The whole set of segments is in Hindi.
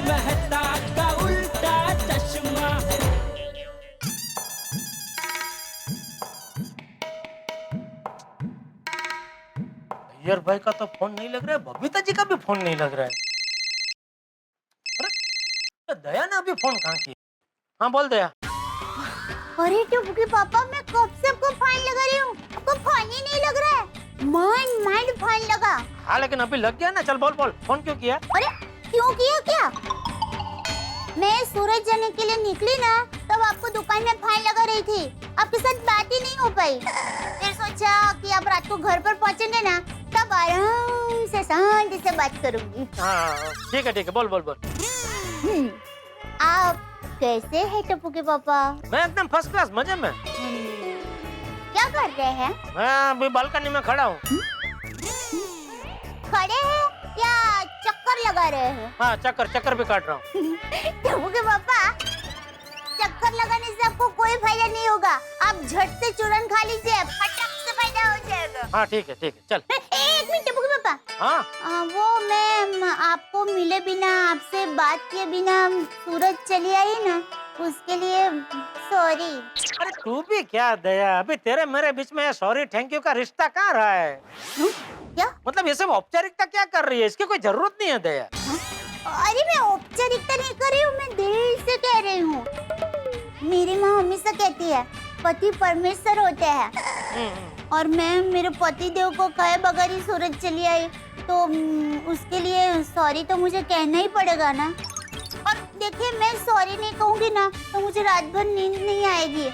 मेहता का उल्टा चश्मा। अय्यर भाई का तो फोन नहीं लग रहा है, बबीता जी का भी फोन नहीं लग रहा है। अरे दया ने अभी फोन कहाँ किया? हाँ बोल दया। अरे टुपकी पापा, मैं कब से आपको फोन लगा रही हूँ, आपको फोन ही नहीं लग रहा है। मन फोन लगा। हाँ लेकिन अभी लग गया ना, चल बोल बोल, फोन क्यों किया? अरे क्यों किया क्या? मैं सूरज जाने के लिए निकली ना, तब आपको दुकान में फोन लगा रही थी, आपके साथ बात ही नहीं हो पाई। फिर सोचा कि आप रात को घर पर पहुंचेंगे ना, तब आराम से शांति से बात करूंगी। हाँ ठीक है बोल बोल बोल। आप कैसे हैं टप्पू के पापा? मैं एकदम फर्स्ट क्लास, मजे में। क्या कर रहे हैं? मैं अभी बालकनी में खड़ा हूँ। खड़े हैं या चक्कर लगा रहे हैं? हाँ चक्कर भी काट रहा हूँ। टप्पू के पापा, चक्कर लगाने से आपको कोई फायदा नहीं होगा, आप झट से चूरन खा लीजिए, फटक से फायदा हो जाएगा। हाँ ठीक है चल। एक मिनट टप्पू के पापा। हाँ वो मैं आपको मिले बिना, आपसे बात किए बिना सूरज चली आई ना, उसके लिए सॉरी। अरे तू भी क्या दया, अभी तेरे मेरे बीच में सॉरी थैंक यू का रिश्ता कहाँ रहा है? क्या मतलब ये सब औपचारिकता क्या कर रही है, इसकी कोई जरूरत नहीं है दया। अरे मैं औपचारिकता नहीं कर रही हूँ, मैं दिल से कह रही हूँ। मेरी माँ हमेशा कहती है पति परमेश्वर होते हैं, और मैं मेरे पति देव को कहे बगैर ही सूरज चली आई, तो उसके लिए सॉरी तो मुझे कहना ही पड़ेगा ना। और देखिए, मैं सॉरी नहीं कहूँगी ना तो मुझे रात भर नींद नहीं आएगी,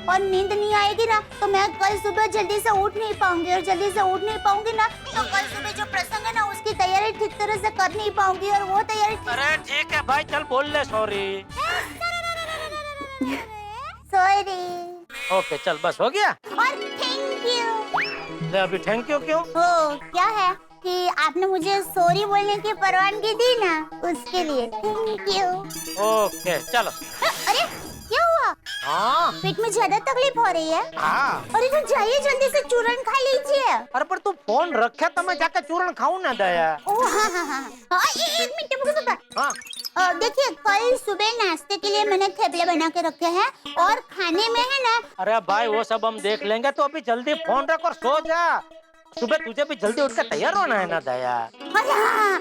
और नींद नहीं आएगी ना तो मैं कल सुबह जल्दी से उठ नहीं पाऊंगी, और जल्दी से उठ नहीं पाऊंगी ना तो कल सुबह जो प्रसंग है ना उसकी तैयारी ठीक तरह से कर नहीं पाऊंगी, और वो तैयारी अरे ठीक है भाई, चल बोल ले सॉरी। सॉरी। ओके चल, बस हो गया। और थैंक यू। ले अभी थैंक यू क्यों? हो क्या है कि आपने मुझे सॉरी बोलने की परवानगी दी ना, उसके लिए थैंक यू। ओके चलो। अरे क्या हुआ? हाँ पेट में ज्यादा तकलीफ हो रही है? हाँ। अरे तो जाइए जल्दी से चूरन खा लीजिए। अरे पर तू फोन रखे तो मैं जाकर चूरन खाऊं ना दया। ओह हाँ हाँ हाँ हाँ, एक मिनट पापा। हाँ देखिए, कल सुबह नाश्ते के लिए मैंने थैपले बना के रखे हैं, और खाने में है ना। अरे भाई वो सब हम देख लेंगे, तो अभी जल्दी फोन रख और सो जा। सुबह तुझे भी जल्दी उठकर तैयार होना है ना दया। अरे हाँ,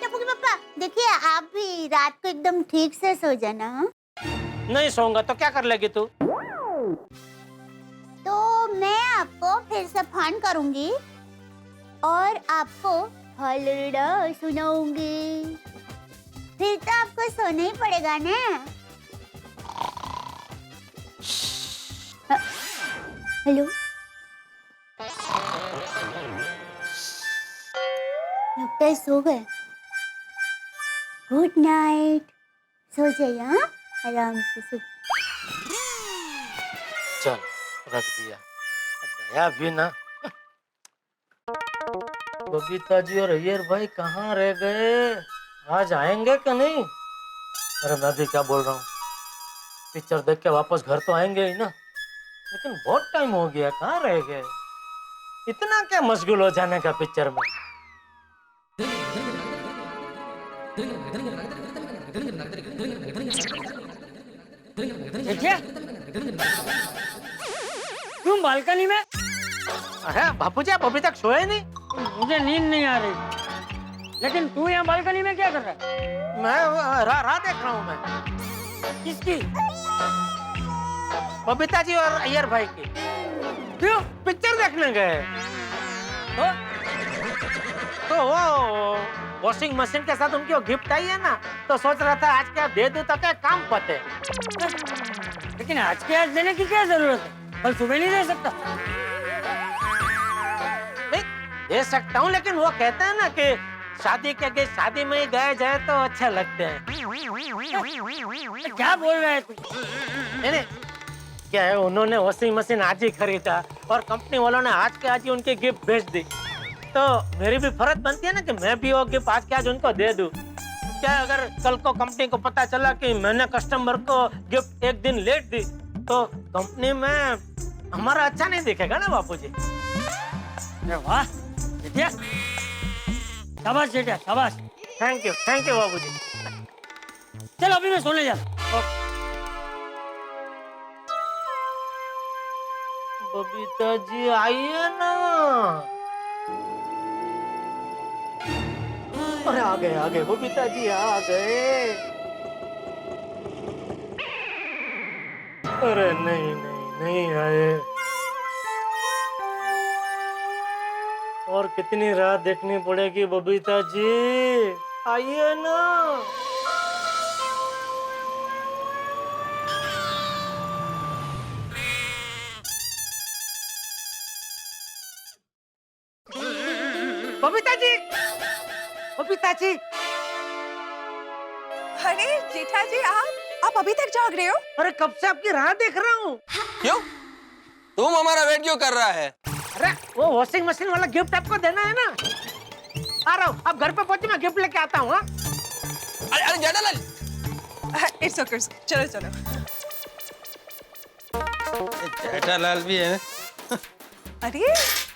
टप्पू के पापा देखिए, आप भी रात को एकदम ठीक से सो जाना। हाँ? नहीं सोऊंगा तो क्या कर लेगी तू? तो मैं आपको फिर से फोन करूंगी और आपको हलड़ा सुनाऊंगी, फिर तो आपको सोना ही पड़ेगा ना। हेलो, लगता है सो गए। गुड नाइट, सो जाइए। हाँ, आराम से सो। चल रख दिया। दया भी ना। बबीता जी और अय्यर भाई कहाँ रह गए? आज आएंगे कि नहीं? अरे मैं भी क्या बोल रहा हूँ, पिक्चर देख के वापस घर तो आएंगे ही ना, लेकिन बहुत टाइम हो गया, कहाँ रह गए? इतना क्या मशगूल हो जाने का पिक्चर में? देखिए तुम बालकनी में। अरे बापूजी आप अभी तक सोए नहीं? मुझे नींद नहीं आ रही, लेकिन तू यहाँ बालकनी में क्या कर रहा है? मैं राह देख रहा हूँ मैं। किसकी? बबीता जी और अय्यर भाई की। क्यों? पिक्चर देखने गए तो वो वॉशिंग मशीन के साथ उनकी वो गिफ्ट आई है ना, तो सोच रहा था आज क्या दे दूं तो क्या काम पते। लेकिन आज के आज देने की क्या जरूरत है? कल सुबह नहीं दे सकता? नहीं दे सकता हूँ, लेकिन वो कहते हैं ना कि शादी के आगे शादी में ही गए जाए तो अच्छे लगते हैं। क्या बोल रहा है तू? नहीं क्या है, उन्होंने वॉशिंग मशीन आज ही खरीदा और कंपनी वालों ने आज के आज ही उनकी गिफ्ट भेज दी, तो मेरी भी फर्ज बनती है ना कि मैं भी वो गिफ्ट आज के आज उनको दे दूं। क्या अगर कल को कंपनी को पता चला कि मैंने कस्टमर को गिफ्ट एक दिन लेट दी, तो कंपनी में हमारा अच्छा नहीं दिखेगा ना बापूजी। अरे वाह, जेठिया शाबाश, जेठिया शाबाश। थैंक यू बाबूजी। चलो अभी मैं सोने जा। बबीता जी आइए ना। अरे आ गए बबीता जी आ गए। अरे नहीं आए। और कितनी रात देखनी पड़ेगी बबीता जी, आइए ना। बबीता जी, बबीता जी। अरे जेठा जी आप अभी तक जाग रहे हो? अरे कब से आपकी राह देख रहा हूँ। क्यों? तुम हमारा वेट क्यों कर रहा है? अरे वो वॉशिंग मशीन वाला गिफ्ट आपको देना है ना। आ रहा हूँ, आप घर पे पहुंचे, मैं गिफ्ट लेके आता हूँ। अरे जेठालाल, इट्स ओके, चलो चलो। जेठालाल भी है। अरे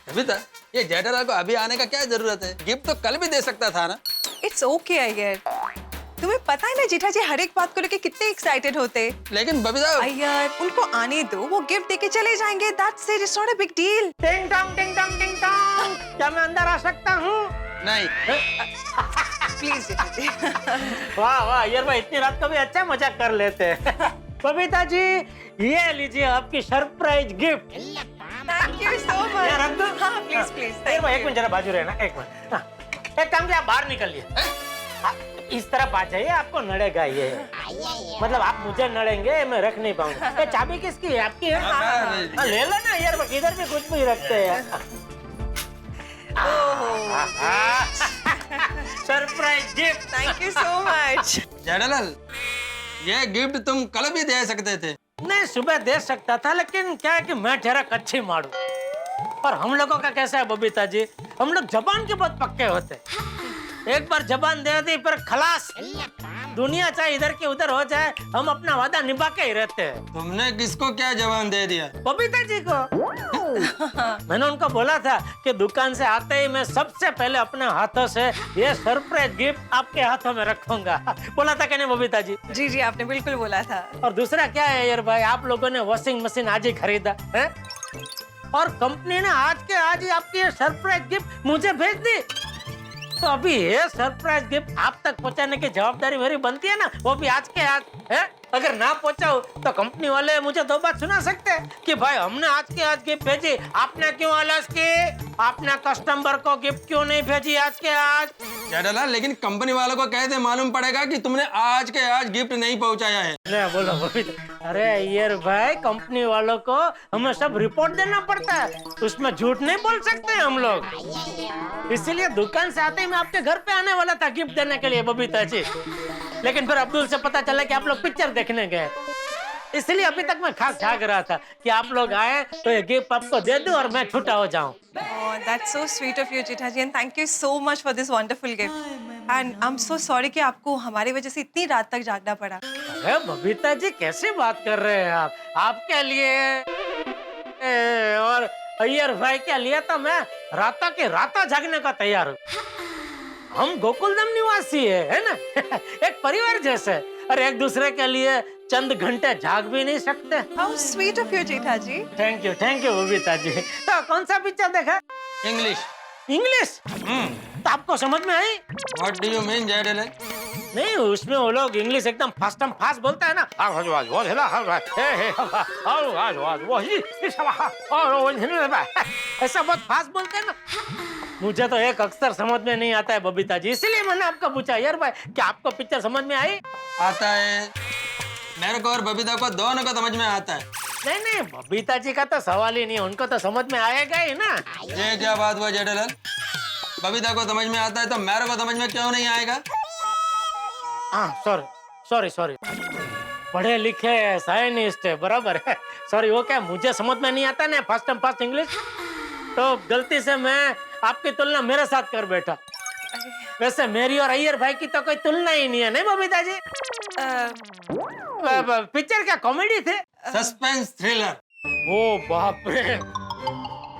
बबीता, ये जेठालाल को अभी आने का क्या जरूरत है? गिफ्ट तो कल भी दे सकता था ना। इट्स ओके अय्यर, तुम्हें पता है ना जेठा जी हर एक बात को लेके कितने एक्साइटेड होते। लेकिन बबीता, अय्यर उनको आने दो, वो गिफ्ट देके चले जाएंगे, that's it, it's not a big deal. टिंग टोंग टिंग टोंग टिंग टोंग। क्या मैं अंदर आ सकता हूँ? नहीं। प्लीज जेठा जी। वाह यार भाई, इतनी रात को भी अच्छा मजाक कर लेते हैं। बबीता जी ये लीजिए आपकी surprise gift. Thank you so much. ये रख दो। हाँ प्लीज प्लीज। एक मिनट जरा बाजू रहना, एक मिनट। हाँ, एक काम किया, आप बाहर निकलिए। हाँ, इस तरफ आ जाइए, आपको नड़ेगा ये। मतलब आप मुझे नड़ेंगे, मैं रख नहीं पाऊंगा। ये चाबी किसकी है? आपकी है? हाँ, ले लो ना यार, इधर भी कुछ भी रखते हैं। Surprise gift. Thank you so much. Jethalal, ये गिफ्ट तुम कल भी दे सकते थे। नहीं, सुबह दे सकता था, लेकिन क्या है कि मैं ठहरा कच्ची मारू। और हम लोगों का कैसा है बबीता जी, हम लोग जबान के बहुत पक्के होते। एक बार जबान दे दी पर खलास, दुनिया चाहे इधर की उधर हो जाए, हम अपना वादा निभा के ही रहते हैं। तुमने किसको क्या जवान दे दिया? बबीता जी को। मैंने उनको बोला था कि दुकान से आते ही मैं सबसे पहले अपने हाथों से ये सरप्राइज गिफ्ट आपके हाथों में रखूंगा। बोला था कि नहीं बबीता जी? जी जी आपने बिल्कुल बोला था। और दूसरा क्या है यार भाई, आप लोगों ने वॉशिंग मशीन आज ही खरीदा है और कंपनी ने आज के आज ही आपकी ये सरप्राइज गिफ्ट मुझे भेज दी। तो अभी ये सरप्राइज गिफ्ट आप तक पहुंचाने की जवाबदारी मेरी बनती है ना, वो भी आज के आज है। अगर ना पहुंचाऊं तो कंपनी वाले मुझे दो बात सुना सकते हैं कि भाई हमने आज के आज गिफ्ट भेजी, आपने क्यों आलस की, आपने कस्टमर को गिफ्ट क्यों नहीं भेजी आज के आज। जेठालाल, लेकिन कंपनी वालों को कैसे मालूम पड़ेगा कि तुमने आज के आज गिफ्ट नहीं पहुंचाया है? ले बोलो बबीता। अरे यार भाई, कंपनी वालों को हमें सब रिपोर्ट देना पड़ता है, उसमें झूठ नहीं बोल सकते हम लोग। इसीलिए दुकान से आते ही मैं आपके घर पे आने वाला था गिफ्ट देने के लिए बबीता जी, लेकिन फिर अब्दुल से पता चला कि आप लोग पिक्चर देखने गए, इसलिए अभी तक मैं खास झाग रहा था कि आप लोग आए तो ये गिफ्ट आपको दे दूं और मैं छूटा हो जाऊं। Oh, that's so sweet of you, Jetha ji, and thank you so much for this wonderful gift. And I'm so sorry कि आपको हमारी वजह से इतनी रात तक जागना पड़ा। अरे बबीता जी कैसे बात कर रहे हैं आप, आपके लिए और अय्यर भाई के लिए तो मैं राता के राता जागने का तैयार हूँ। हम गोकुलधाम निवासी है ना। एक परिवार जैसे, और एक दूसरे के लिए चंद घंटे जाग भी नहीं सकते। How sweet of you, Jetha ji. Thank you Babita ji. तो कौन सा पिक्चर देखा? इंग्लिश। इंग्लिश? तो आपको समझ में आई? What do you mean Jethalal? नहीं, उसमें वो लोग इंग्लिश एकदम फास्ट बोलता है ना। ऐसा बहुत फास्ट बोलते हैं ना, मुझे तो एक अक्षर समझ में नहीं आता है बबीता जी, इसीलिए मैंने आपको पूछा यार भाई, क्या आपको पिक्चर समझ में आई? आता है, मेरे को और बबीता को दोनों को समझ में आता है। नहीं, बबीता जी का तो सवाल ही नहीं, उनको तो समझ में आएगा ही ना। ये क्या बात हुआ जेठालाल? बबीता को समझ में आता है तो मेरे को समझ में क्यों नहीं आएगा? हाँ सॉरी, पढ़े लिखे साइंटिस्ट है, बराबर है। सॉरी, वो क्या मुझे समझ में नहीं आता ना फास्ट इंग्लिश, तो गलती से मैं आपकी तुलना मेरे साथ कर बैठा। वैसे मेरी और अय्यर भाई की तो कोई तुलना ही नहीं है, नहीं बबीता जी? पिक्चर क्या कॉमेडी थे? Suspense thriller. ओ बाप रे,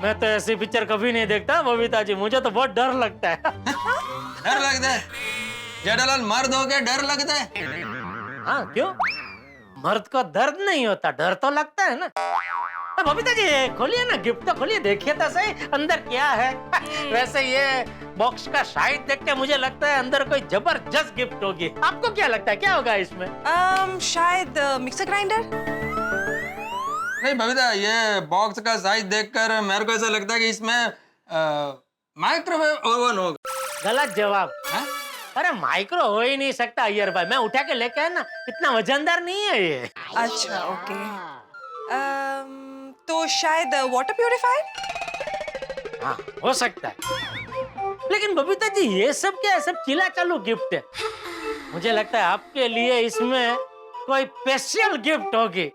मैं तो ऐसी पिक्चर कभी नहीं देखता बबीता जी, मुझे तो बहुत डर लगता है। डर लगता है? जेठालाल मर्द हो के डर लगता है? हाँ क्यों? मर्द को दर्द नहीं होता, डर तो लगता है ना। अब बबीता जी खोलिए ना, गिफ्ट तो खोलिए, देखिए तो सही अंदर क्या है। वैसे ये बॉक्स का साइज देख के मुझे लगता है अंदर कोई जबरदस्त गिफ्ट होगी। आपको क्या लगता है क्या होगा इसमें? शायद मिक्सर ग्राइंडर। नहीं बबीता, ये बॉक्स का साइज देखकर मेरे को ऐसा लगता है कि इसमें माइक्रोवेव ओवन होगा। गलत जवाब। हाँ? अरे माइक्रो हो ही नहीं सकता अय्यर भाई, मैं उठा के लेके आया ना, इतना वजनदार नहीं है ये। अच्छा ओके। तो शायद वाटर प्यूरिफायर। हाँ हो सकता है, लेकिन बबीता जी ये सब क्या है? सब चिला चालू गिफ्ट है। मुझे लगता है आपके लिए इसमें कोई स्पेशल गिफ्ट होगी।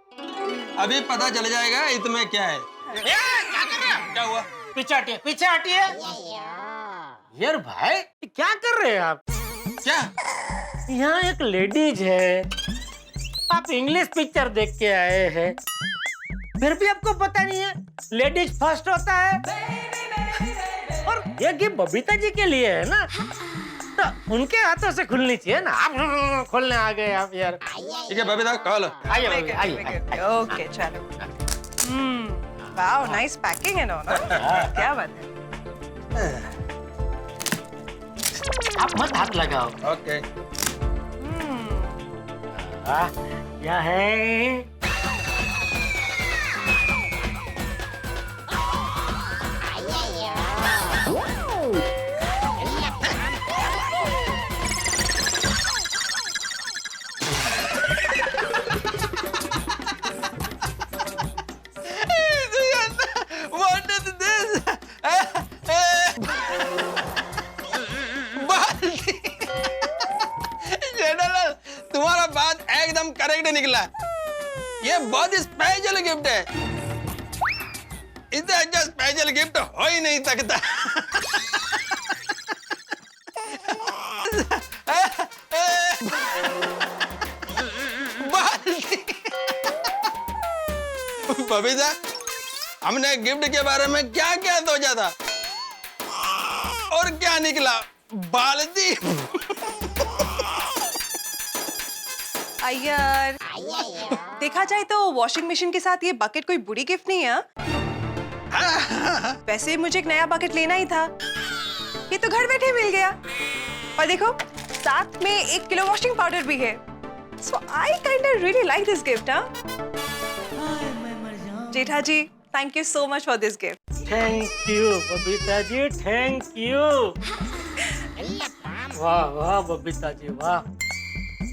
अभी पता चल जाएगा इसमें क्या है। क्या हुआ? पीछे हटिए, पीछे हटिए। यार भाई क्या कर रहे हैं आप? क्या? यहाँ एक लेडीज है, आप इंग्लिश पिक्चर देख के आए हैं, फिर भी आपको पता नहीं है लेडीज फर्स्ट होता है। और ये गिफ्ट बबीता जी के लिए है ना, तो उनके हाथों से खुलनी चाहिए ना। आप खोलने आ गए आप यार। ठीक है बबीता, कॉल। आइए आइए आइए। ओके चलो। वाओ नाइस पैकिंग है ना। क्या बात है। आप मत हाथ लगाओ। ओके। क्या है? What is this? जेठालाल, तुम्हारा बात एकदम करेक्ट निकला। ये बहुत ही स्पेशल गिफ्ट है। इससे अच्छा स्पेशल गिफ्ट हो ही नहीं सकता। बबीता, हमने गिफ्ट के बारे में क्या क्या सोचा था और क्या निकला? बाल्टी। अय्यर, देखा जाए तो वॉशिंग मशीन के साथ ये बकेट कोई बुरी गिफ्ट नहीं है। वैसे मुझे एक नया बकेट लेना ही था, ये तो घर बैठे मिल गया। और देखो साथ में 1 किलो वॉशिंग पाउडर भी है। So I kind of really like this gift. Jetha ji, thank you so much for this gift. Thank you Babita ji, thank you. वाह वाह बबीता जी वाह,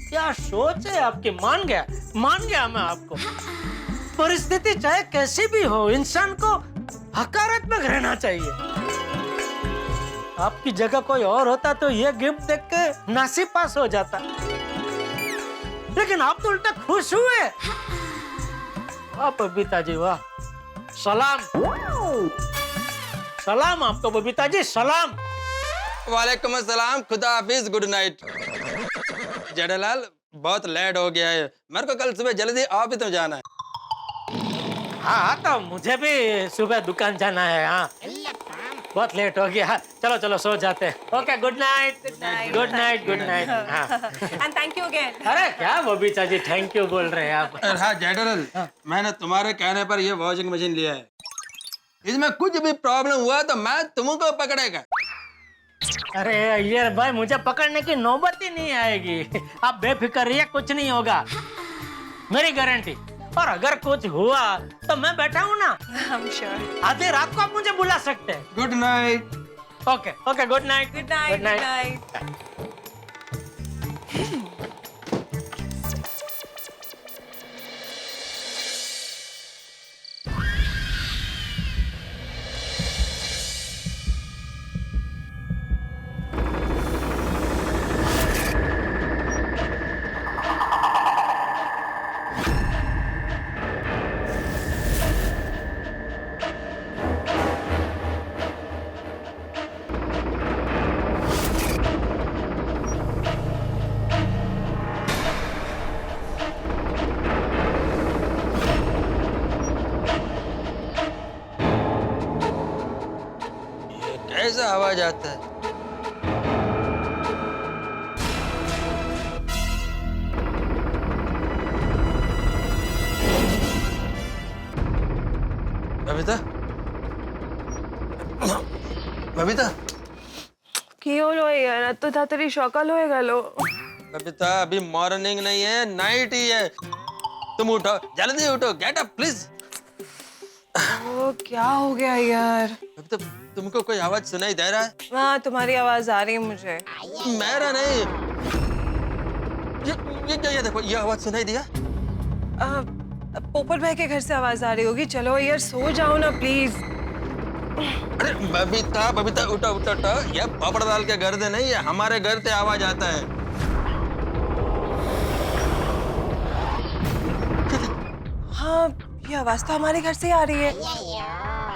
क्या सोच है आपकी। मान गया मैं आपको। परिस्थिति चाहे कैसी भी हो, इंसान को हकारात्मक रहना चाहिए। आपकी जगह कोई और होता तो ये गिफ्ट देख के नासीपास हो जाता, लेकिन आप तो उल्टा खुश हुए। वाह बबीता जी वाह, सलाम सलाम आपको बबीता जी, सलाम। वालेकुम अस्सलाम, खुदा हाफिज, गुड नाइट। जेठालाल, बहुत लेट हो गया है, मेरे को कल सुबह जल्दी ऑफिस में जाना है। हाँ तो मुझे भी सुबह दुकान जाना है। हाँ बहुत लेट हो गया। चलो चलो सो जाते हैं। Okay good night. Good night good night. And thank you again. अरे क्या बबीता जी थैंक यू बोल रहे हैं आप। हाँ जेठालाल, मैंने तुम्हारे कहने पर ये वॉशिंग मशीन लिया है। इसमें कुछ भी प्रॉब्लम हुआ तो मैं तुमको पकड़ेगा। अरे यार भाई, मुझे पकड़ने की नौबत ही नहीं आएगी। आप बेफिक्र रहिए, कुछ नहीं होगा, मेरी गारंटी। और अगर कुछ हुआ तो मैं बैठा हूँ ना, I'm sure. आधी रात को आप मुझे बुला सकते हैं। Good night. Okay okay good night. Good night. Good night. कैसा आवाज आता है? बबीता, बबीता, কি হলো यार এত তাড়াতাড়ি সকাল হয়ে গেল बबीता अभी मॉर्निंग नहीं है, नाइट ही है। तुम उठो, जल्दी उठो, गेट अप प्लीज। ओ क्या हो गया यार बबीता, तुमको कोई आवाज सुनाई दे रहा है? हाँ तुम्हारी आवाज आ रही है मुझे मेरा नहीं। ये देखो, ये आवाज सुनाई दिया? पोपट भाई के घर से आवाज आ रही होगी चलो यार सो जाओ ना प्लीज अरे बबीता, बबीता उठो उठो उठो, ये पापड़ दाल के घर से नहीं, ये हमारे घर से आवाज आता है। हाँ ये आवाज तो हमारे घर से ही आ रही है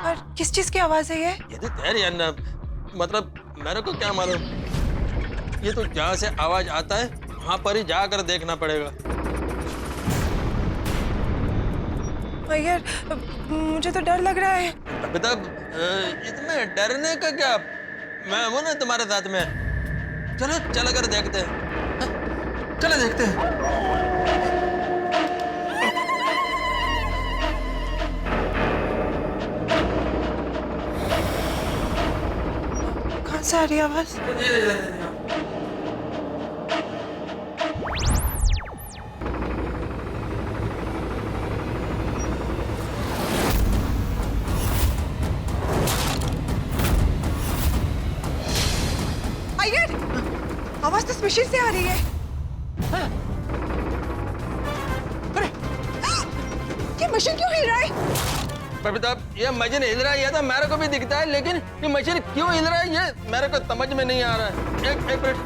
पर किस चीज की आवाज है ये तो तेरी अन्ना, मतलब मेरे को क्या मालूम। ये तो जहाँ से आवाज आता है वहां पर ही जाकर देखना पड़ेगा। यार मुझे तो डर लग रहा है बबीता, इसमें डरने का क्या, मैं हूं ना तुम्हारे साथ में। चलो चल कर देखते हैं, चलो देखते हैं। कौन सा आ रही है आवाज अय्यर आवाज तो मशीन से आ रही है अरे ये मशीन क्यों हिल रहा है बबीता, ये मशीन हिल रहा है, ये तो मेरे को भी दिखता है, लेकिन ये मशीन क्यों हिल रहा है ये मेरे को समझ में नहीं आ रहा है। एक मिनट।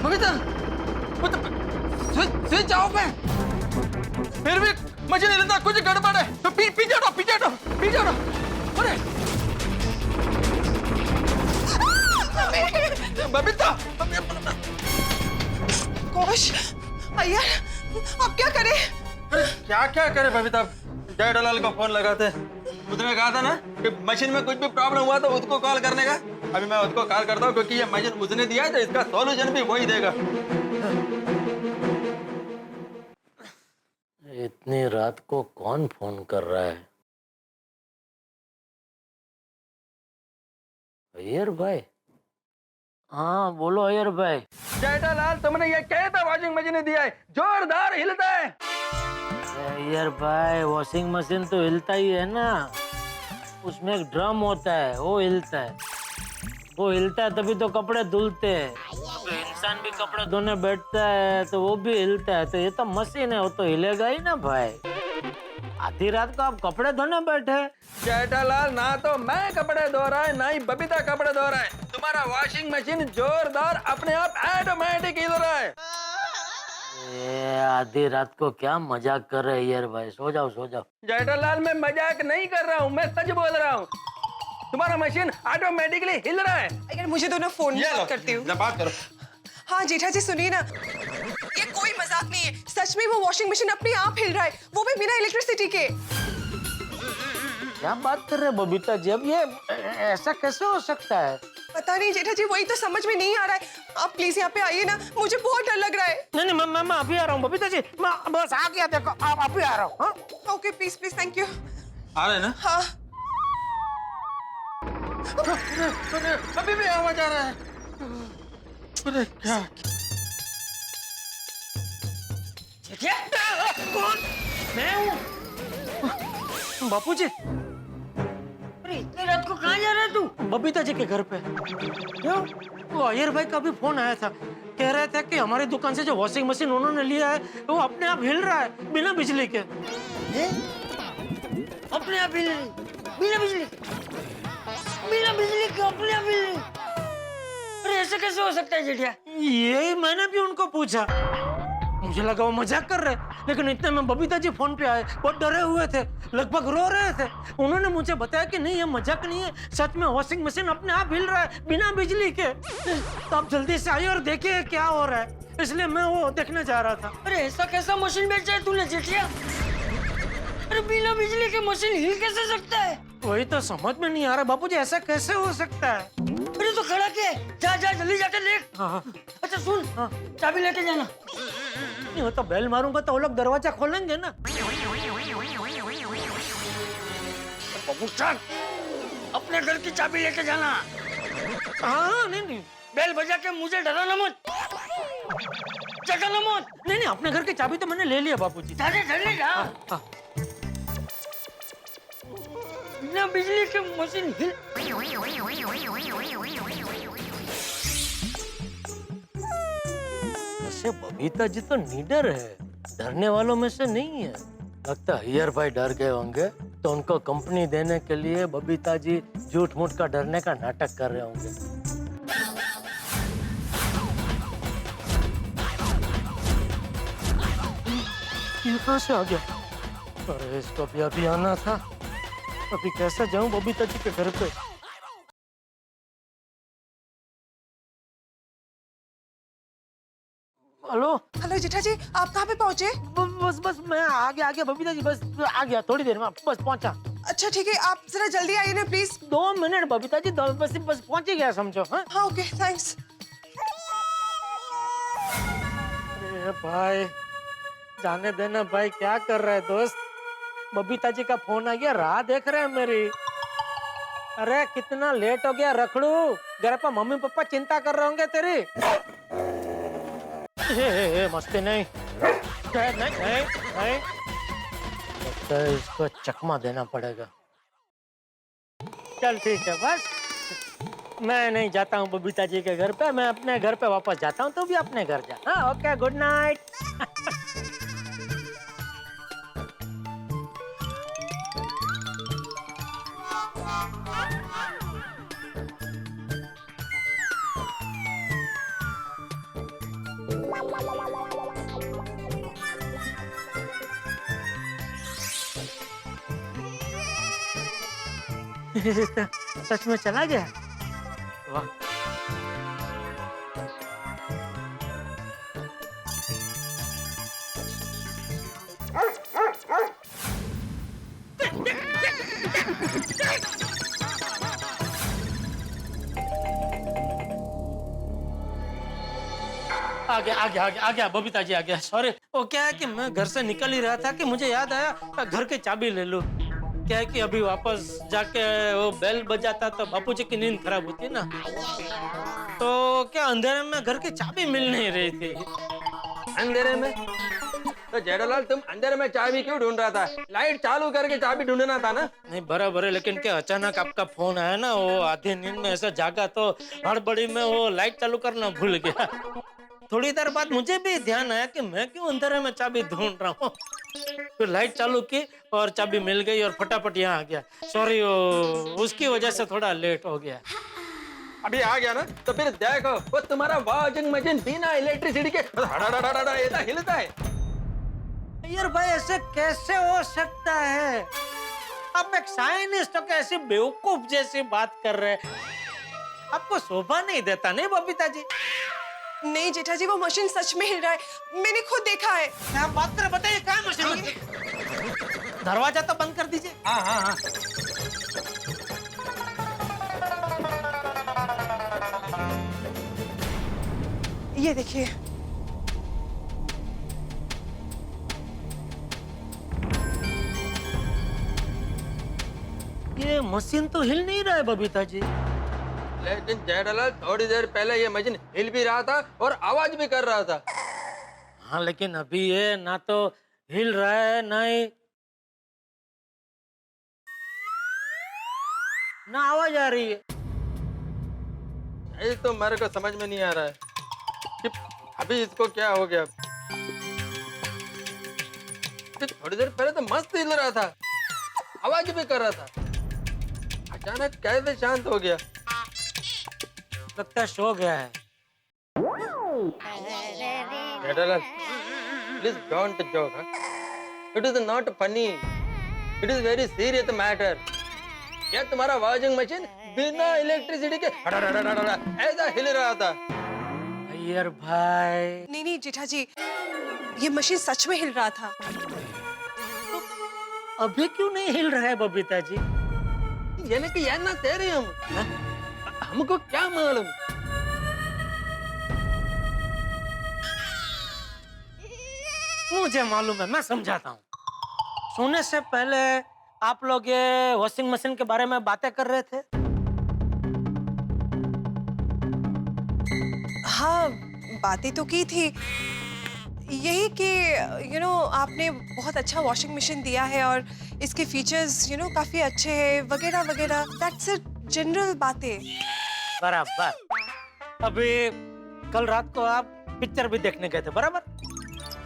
बबीता, स्विच ऑफ है, फिर भी मशीन हिलता, कुछ गड़बड़ है। तो पीछे हटो, पीछे हटो, पीछे हटो। अरे बबीता, कोश अय्यर अब क्या करें क्या क्या करे बबीता, जय दलाल को फोन लगाते। उसने कहा था ना कि मशीन में कुछ भी प्रॉब्लम हुआ तो उसको कॉल करने का। अभी मैं उसको कॉल करता हूँ, क्योंकि ये मशीन उसने दिया है तो इसका सॉल्यूशन भी वही देगा। इतनी रात को कौन फोन कर रहा है? अय्यर भाई? हाँ बोलो अय्यर भाई। जेठालाल, तुमने ये कहता वॉशिंग मशीन दिया है, जोरदार हिलता है। अय्यर भाई, वॉशिंग मशीन तो हिलता ही है ना, उसमें एक ड्रम होता है, वो हिलता है। वो हिलता है तभी तो कपड़े धुलते हैं। तो इंसान भी कपड़े धोने बैठता है तो वो भी हिलता है, तो ये तो मशीन है, वो तो हिलेगा ही ना भाई। आधी रात को आप कपड़े धोने बैठे। जेठालाल, ना तो मैं कपड़े धो रहा है, ना ही बबीता कपड़े धो रहा है। तुम्हारा वॉशिंग मशीन जोरदार अपने आप ऑटोमेटिक हिल रहा है। ये आधी रात को क्या मजाक कर रहे हैं यार भाई, सो जाओ सो जाओ। जेठालाल, मैं मजाक नहीं कर रहा हूँ, मैं सच बोल रहा हूँ। तुम्हारा मशीन ऑटोमेटिकली हिल रहा है। अगर मुझे दोनों फोन ये लो, बात करती हूँ। बात करो। हाँ जेठा जी सुनिए ना, ये कोई मजाक नहीं है, सच में वो वॉशिंग मशीन अपने आप हिल रहा है, वो भी बिना इलेक्ट्रिसिटी के। क्या बात कर रहे हैं बबीता जी, अब ये ऐसा कैसे हो सकता है? पता नहीं जेठा जी, वही तो समझ में नहीं आ रहा है। आप प्लीज यहाँ पे आइए ना, मुझे बहुत डर लग रहा है। नहीं मैं अभी आ रहा हूँ बबीता जी, मैं बस आ गया, देखो आप अभी आ रहा हूँ। हाँ? Okay please please thank you. आ रहे ना? हाँ अभी भी आवाज आ रहा है। अरे क्या? कौन? मैं हूँ। बापूजी, अरे इतनी रात को कहाँ जा रहा है तू? बबीता जी के घर पे। क्यों? वो अय्यर भाई का भी फोन आया था, कह रहे थे कि हमारी दुकान से जो वॉशिंग मशीन उन्होंने लिया है वो अपने आप हिल रहा है बिना बिजली के। अपने आप हिल रही, बिना बिजली, बिना बिजली के अपने आप हिल रही। अरे ऐसा कैसे हो सकता है जेठिया? यही मैंने भी उनको पूछा, मुझे लगा वो मजाक कर रहे, लेकिन इतने में बबीता जी फोन पे आए, बहुत डरे हुए थे, लगभग रो रहे थे। उन्होंने मुझे बताया कि नहीं ये मजाक नहीं है, सच में वॉशिंग मशीन अपने आप हिल रहा है बिना बिजली के। तो आप जल्दी से आइए और देखिए क्या हो रहा है, इसलिए मैं वो देखने जा रहा था। अरे ऐसा कैसा मशीन बेचा है तूने जेठिया? अरे बिना बिजली के मशीन हिल कैसे सकता है? वही तो समझ में नहीं आ रहा बापूजी, ऐसा कैसे हो सकता है? अरे तो खड़ा के जा जा जल्दी जाके लेट। हाँ अच्छा सुन, चाबी लेके जाना। नहीं, वो तो बेल मारूंगा तो वो लोग दरवाजा खोलेंगे ना। बाबू साहब, अपने घर की चाबी लेके जाना। हाँ नहीं नहीं बेल बजा के मुझे डराना मत, जगाना मत। नहीं नहीं, अपने घर की चाबी तो मैंने ले लिया बापूजी। जल्दी जल्दी जा। हाँ। बिना बिजली के मशीन हिल। वैसे बबीता जी तो निडर है, डरने वालों में से नहीं है। लगता है अय्यर भाई डर गए होंगे तो उनको कंपनी देने के लिए बबीता जी झूठ मूठ का डरने का नाटक कर रहे होंगे। ये कहाँ से आ गया? अरे इसको भी अभी आना था। अभी कैसे जाऊं बबीता जी के घर पे? हेलो हेलो जेठा जी, आप कहाँ पे पहुँचे? बस बस मैं आ गया बबीता जी, बस आ गया, थोड़ी देर में बस पहुंचा। अच्छा ठीक है, आप जरा जल्दी आइए ना प्लीज। 2 मिनट बबीता जी, बस पहुंच ही गया समझो। हाँ हाँ ओके थैंक्स। अरे भाई जाने देना भाई, क्या कर रहे है दोस्त? बबीता जी का फोन आ गया, राह देख रहे हैं मेरी। अरे कितना लेट हो गया रखड़ू, घर पर मम्मी पापा चिंता कर रहे होंगे तेरी। मस्ती नहीं, नहीं। लगता है इसको चकमा देना पड़ेगा। चल ठीक है, बस मैं नहीं जाता हूँ बबीता जी के घर पे, मैं अपने घर पे वापस जाता हूँ, तो भी अपने घर जा। हाँ ओके, गुड नाइट। सच में चला गया? वाह। आ गया बबीता जी आ गया। सॉरी, वो क्या है कि मैं घर से निकल ही रहा था कि मुझे याद आया घर की चाबी ले लूं। क्या है कि अभी वापस जाके वो बेल बजाता तो बापूजी की नींद खराब होती ना, तो क्या अंधेरे में घर की चाबी मिल नहीं रही थी। अंधेरे में? तो जेठालाल तुम अंधेरे में चाबी क्यों ढूंढ रहा था? लाइट चालू करके चाबी ढूंढना था ना। नहीं बराबर है, लेकिन क्या अचानक आपका फोन आया ना, वो आधी नींद में ऐसा जागा तो हड़बड़ी में वो लाइट चालू करना भूल गया। थोड़ी देर बाद मुझे भी ध्यान आया कि मैं क्यों अंधेरे में चाबी ढूंढ रहा हूँ। फिर लाइट चालू की और चाबी मिल गई और फटाफट यहाँ आ गया। सॉरी, उसकी वजह से थोड़ा लेट हो गया। अभी आ गया ना, तो फिर देखो वो तुम्हारा वॉशिंग मशीन बिना इलेक्ट्रिसिटी के ऐसा हिलता है। यार भाई ऐसे कैसे हो सकता है? आप एक साइंटिस्ट हो, कैसे बेवकूफ जैसी बात कर रहे हैं? आपको शोभा नहीं देता नहीं बबीता जी? नहीं जेठा जी, वो मशीन सच में हिल रहा है, मैंने खुद देखा है। आप बात करें, बताइए क्या मशीन? दरवाजा तो बंद कर दीजिए। हाँ। ये देखिए, ये मशीन तो हिल नहीं रहा है बबीता जी। लेकिन जेठालाल थोड़ी देर पहले ये मशीन हिल भी रहा था और आवाज भी कर रहा था। हाँ लेकिन अभी ये ना तो हिल रहा है ना ही ना आवाज आ रही है। ये तो मेरे को समझ में नहीं आ रहा है कि अभी इसको क्या हो गया। थोड़ी देर पहले तो मस्त हिल रहा था, आवाज भी कर रहा था, अचानक कैसे शांत हो गया? लगता है सो गया है। Jethalal, please don't joke. It is not funny. It is very serious matter. क्या तुम्हारा वॉशिंग मशीन बिना इलेक्ट्रिसिटी के ऐसा हिल रहा था? अय्यर भाई, नहीं जेठा जी, ये मशीन सच में हिल रहा था। अभी क्यों नहीं हिल रहा है बबीता जी? எனக்கு என்ன தெரியும்? हमको क्या मालूम? मुझे मालूम है, मैं समझाता हूँ। सोने से पहले आप लोग ये वॉशिंग मशीन के बारे में बातें कर रहे थे। हाँ, बातें तो की थी, यही कि आपने बहुत अच्छा वॉशिंग मशीन दिया है और इसके फीचर्स काफी अच्छे हैं वगैरह वगैरह। दैट्स इट, जनरल बातें। बराबर। अभी कल रात को आप पिक्चर भी देखने गए थे, बराबर?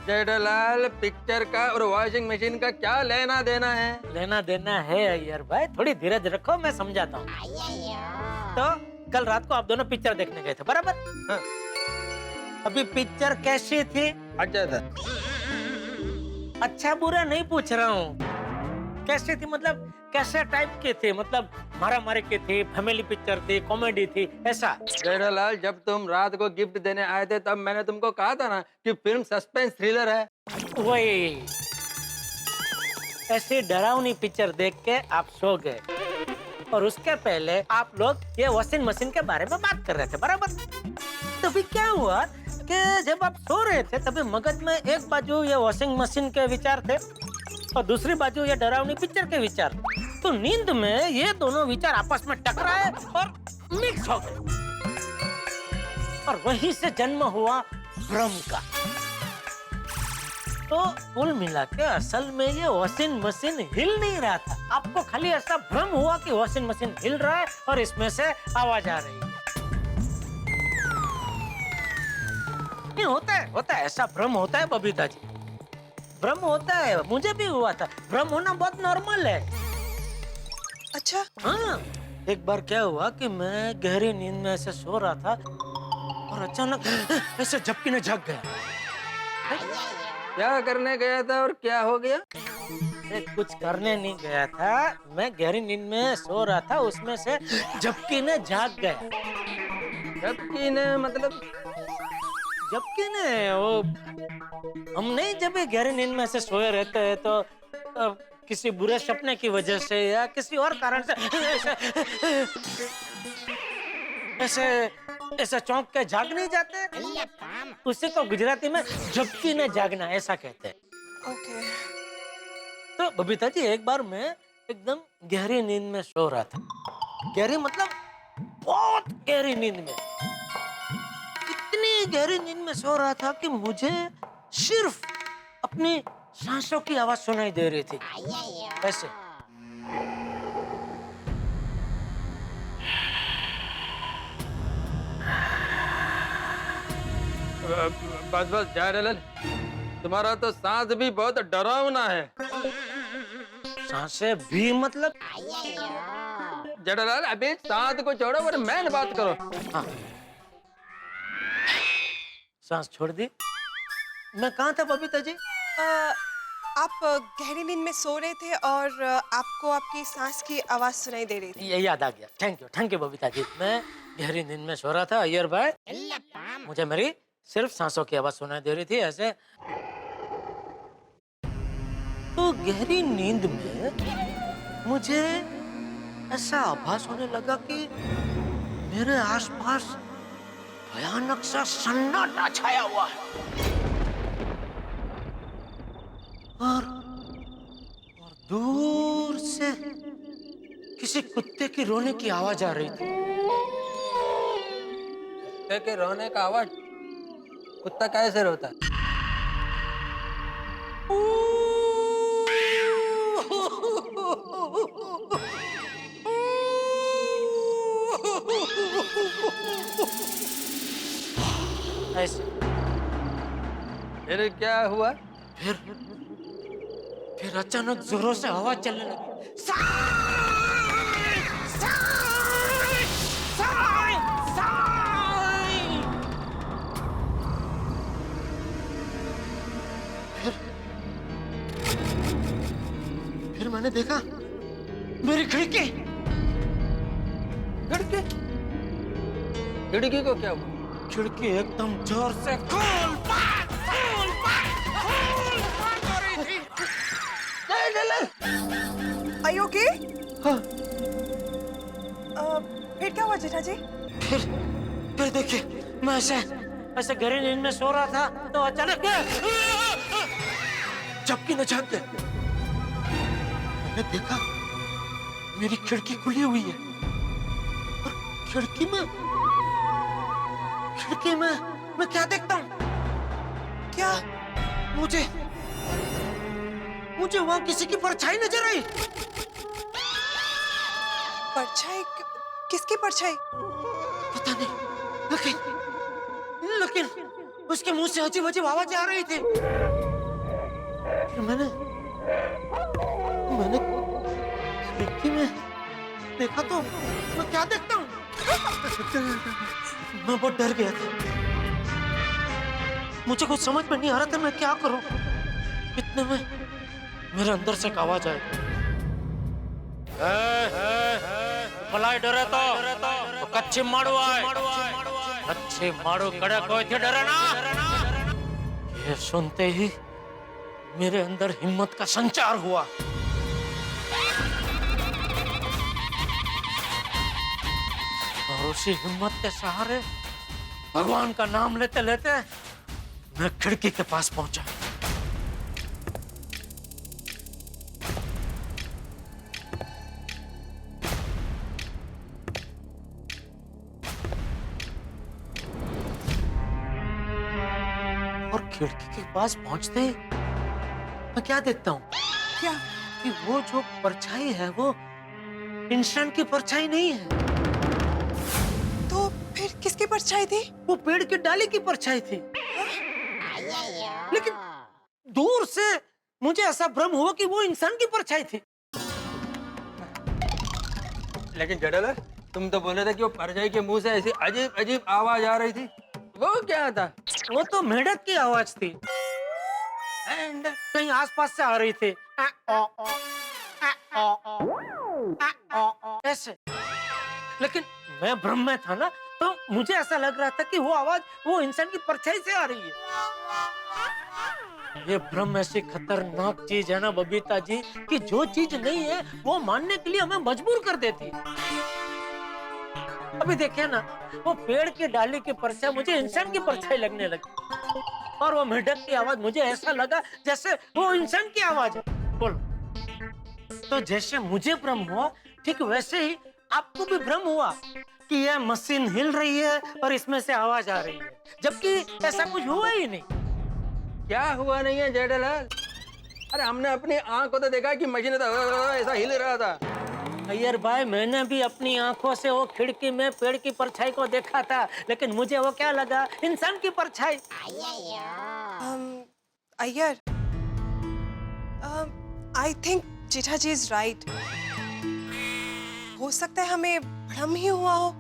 जेठालाल, पिक्चर का और वॉशिंग मशीन का क्या लेना देना है? लेना देना है यार भाई, थोड़ी धीरज रखो, मैं समझाता हूँ। तो कल रात को आप दोनों पिक्चर देखने गए थे, बराबर? हाँ। अभी पिक्चर कैसी थी? अच्छा था। अच्छा बुरा नहीं पूछ रहा हूँ, कैसी थी मतलब कैसे टाइप की थी, मतलब मारा मारी की थी, फैमिली पिक्चर थी, कॉमेडी थी, ऐसा? जेठालाल, जब तुम रात को गिफ्ट देने आए थे तब मैंने तुमको कहा था ना कि फिल्म सस्पेंस थ्रिलर है। वही ऐसी डरावनी पिक्चर देख के आप सो गए और उसके पहले आप लोग ये वॉशिंग मशीन के बारे में बात कर रहे थे, बराबर? तो फिर क्या हुआ कि जब आप सो रहे थे तभी मगज में एक बाजू ये वॉशिंग मशीन के विचार थे और दूसरी बाजू ये डरावनी पिक्चर के विचार। तो नींद में ये दोनों विचार आपस में टकराए और मिक्स हो गए और वहीं से जन्म हुआ भ्रम का। तो कुल मिला के असल में ये वॉशिंग मशीन हिल नहीं रहा था, आपको खाली ऐसा भ्रम हुआ कि वॉशिंग मशीन हिल रहा है और इसमें से आवाज आ रही है। नहीं होता है ऐसा भ्रम होता है बबीता जी, भ्रम होता है, मुझे भी हुआ था। भ्रम होना बहुत नॉर्मल है। अच्छा? हाँ, एक बार क्या हुआ कि मैं गहरी नींद में ऐसे सो रहा था और अचानक ऐसे झपकी में जाग गया। क्या करने गया था और क्या हो गया? कुछ करने नहीं गया था, मैं गहरी नींद में सो रहा था, उसमें से झपकी ने जाग गया। झपकी ने मतलब? झपकी ने वो हम नहीं, जब गहरी नींद में ऐसे सोए रहते हैं तो किसी बुरे सपने की वजह से या किसी और कारण से ऐसे ऐसे चौंक के जाग नहीं जाते, उसी को गुजराती में झपकी ने जागना ऐसा कहते हैं। ओके। तो बबीता जी, एक बार मैं एकदम गहरी नींद में सो रहा था, गहरी मतलब बहुत गहरी नींद में, इतनी गहरी नींद में सो रहा था कि मुझे सिर्फ अपनी सांसों की आवाज सुनाई दे रही थी, ऐसे। बस जेठालाल, तुम्हारा तो सांस भी बहुत डरावना है। सांसें भी मतलब? जेठालाल, अभी सांस को छोड़ो और मेन बात करो। हाँ, सांस छोड़ दी। मैं कहाँ था बबीता जी? आप गहरी नींद में सो रहे थे और आपको आपकी सांस की आवाज सुनाई दे रही थी। ये याद आ गया। थैंक यू बबीता जी। मैं गहरी नींद में सो रहा था अय्यर भाई, मुझे मेरी सिर्फ सांसों की आवाज सुनाई दे रही थी, ऐसे। तो गहरी नींद में मुझे ऐसा आभास होने लगा कि मेरे आसपास भयानक सा सन्नाटा छाया हुआ है और दूर से किसी कुत्ते की रोने की आवाज आ रही थी। कुत्ते के रोने का आवाज? कुत्ता कैसे रोता है? ऐसे। फिर क्या हुआ? फिर अचानक जोरों से आवाज चलने लगी। साई! साई! साई! साई! फिर मैंने देखा मेरी खिड़की। खिड़की? खिड़की को क्या हुआ? खिड़की एकदम जोर से खोल पाट हो रही थी। Are you okay? हाँ, फिर क्या हुआ जेठा जी? फिर देखिए, मैं ऐसे गहरी नींद में सो रहा था तो अचानक झपकी न झाँक गया। मैंने देखा मेरी खिड़की खुली हुई है और खिड़की में मैं क्या देखता हूँ? क्या? मुझे वहां किसी की परछाई नजर आई। परछाई? किसकी परछाई? पता नहीं, लेकिन उसके मुंह से अजीब अजीब आवाजें आ रही थी। फिर मैंने खिड़की में देखा तो मैं क्या देखता हूँ? मैं बहुत डर गया था। मुझे कुछ समझ में नहीं आ रहा था मैं क्या करूं। इतने में मेरे अंदर से एक आवाज आई, भलाई डरे तो कच्ची मारू आए, कच्ची मारू कड़े कोई थे डरे ना। ये सुनते ही मेरे अंदर हिम्मत का संचार हुआ। और उसी हिम्मत के सहारे भगवान का नाम लेते लेते मैं खिड़की के पास पहुंचा। और खिड़की के पास पहुंचते ही मैं क्या देखता हूँ? क्या? कि वो जो परछाई है वो इंसान की परछाई नहीं है। तो फिर किसकी परछाई थी? वो पेड़ की डाली की परछाई थी। लेकिन दूर से मुझे ऐसा भ्रम हुआ कि वो इंसान की परछाई थी। लेकिन जेठालाल, तुम तो बोले थे कि वो परछाई के मुंह से ऐसी अजीब अजीब आवाज आ रही थी। वो क्या था? वो तो मेढक की आवाज थी एंड कहीं आसपास से आ रही थी ऐसे। लेकिन मैं भ्रम में था ना, तो मुझे ऐसा लग रहा था कि वो आवाज वो इंसान की परछाई से आ रही है। ये भ्रम ऐसी खतरनाक चीज है ना बबीता जी, कि जो चीज नहीं है वो मानने के लिए हमें मजबूर कर देती है। अभी देखिए ना, वो पेड़ की डाली की परछाई मुझे इंसान की परछाई लगने लगी और वो मेढक की आवाज मुझे ऐसा लगा जैसे वो इंसान की आवाज है। बोलो, तो जैसे मुझे भ्रम हुआ ठीक वैसे ही आपको भी भ्रम हुआ कि यह मशीन हिल रही है और इसमें से आवाज आ रही है, जबकि ऐसा कुछ हुआ ही नहीं। क्या हुआ नहीं है जेठालाल? अरे हमने अपनी आंख को तो देखा कि मशीन तो ऐसा हिल रहा था। अय्यर भाई, मैंने भी अपनी आंखों से वो खिड़की में पेड़ की परछाई को देखा था, लेकिन मुझे वो क्या लगा, इंसान की परछाई। Iyer, I think Jetha ji is right. हो सकता है हमें भ्रम ही हुआ हो।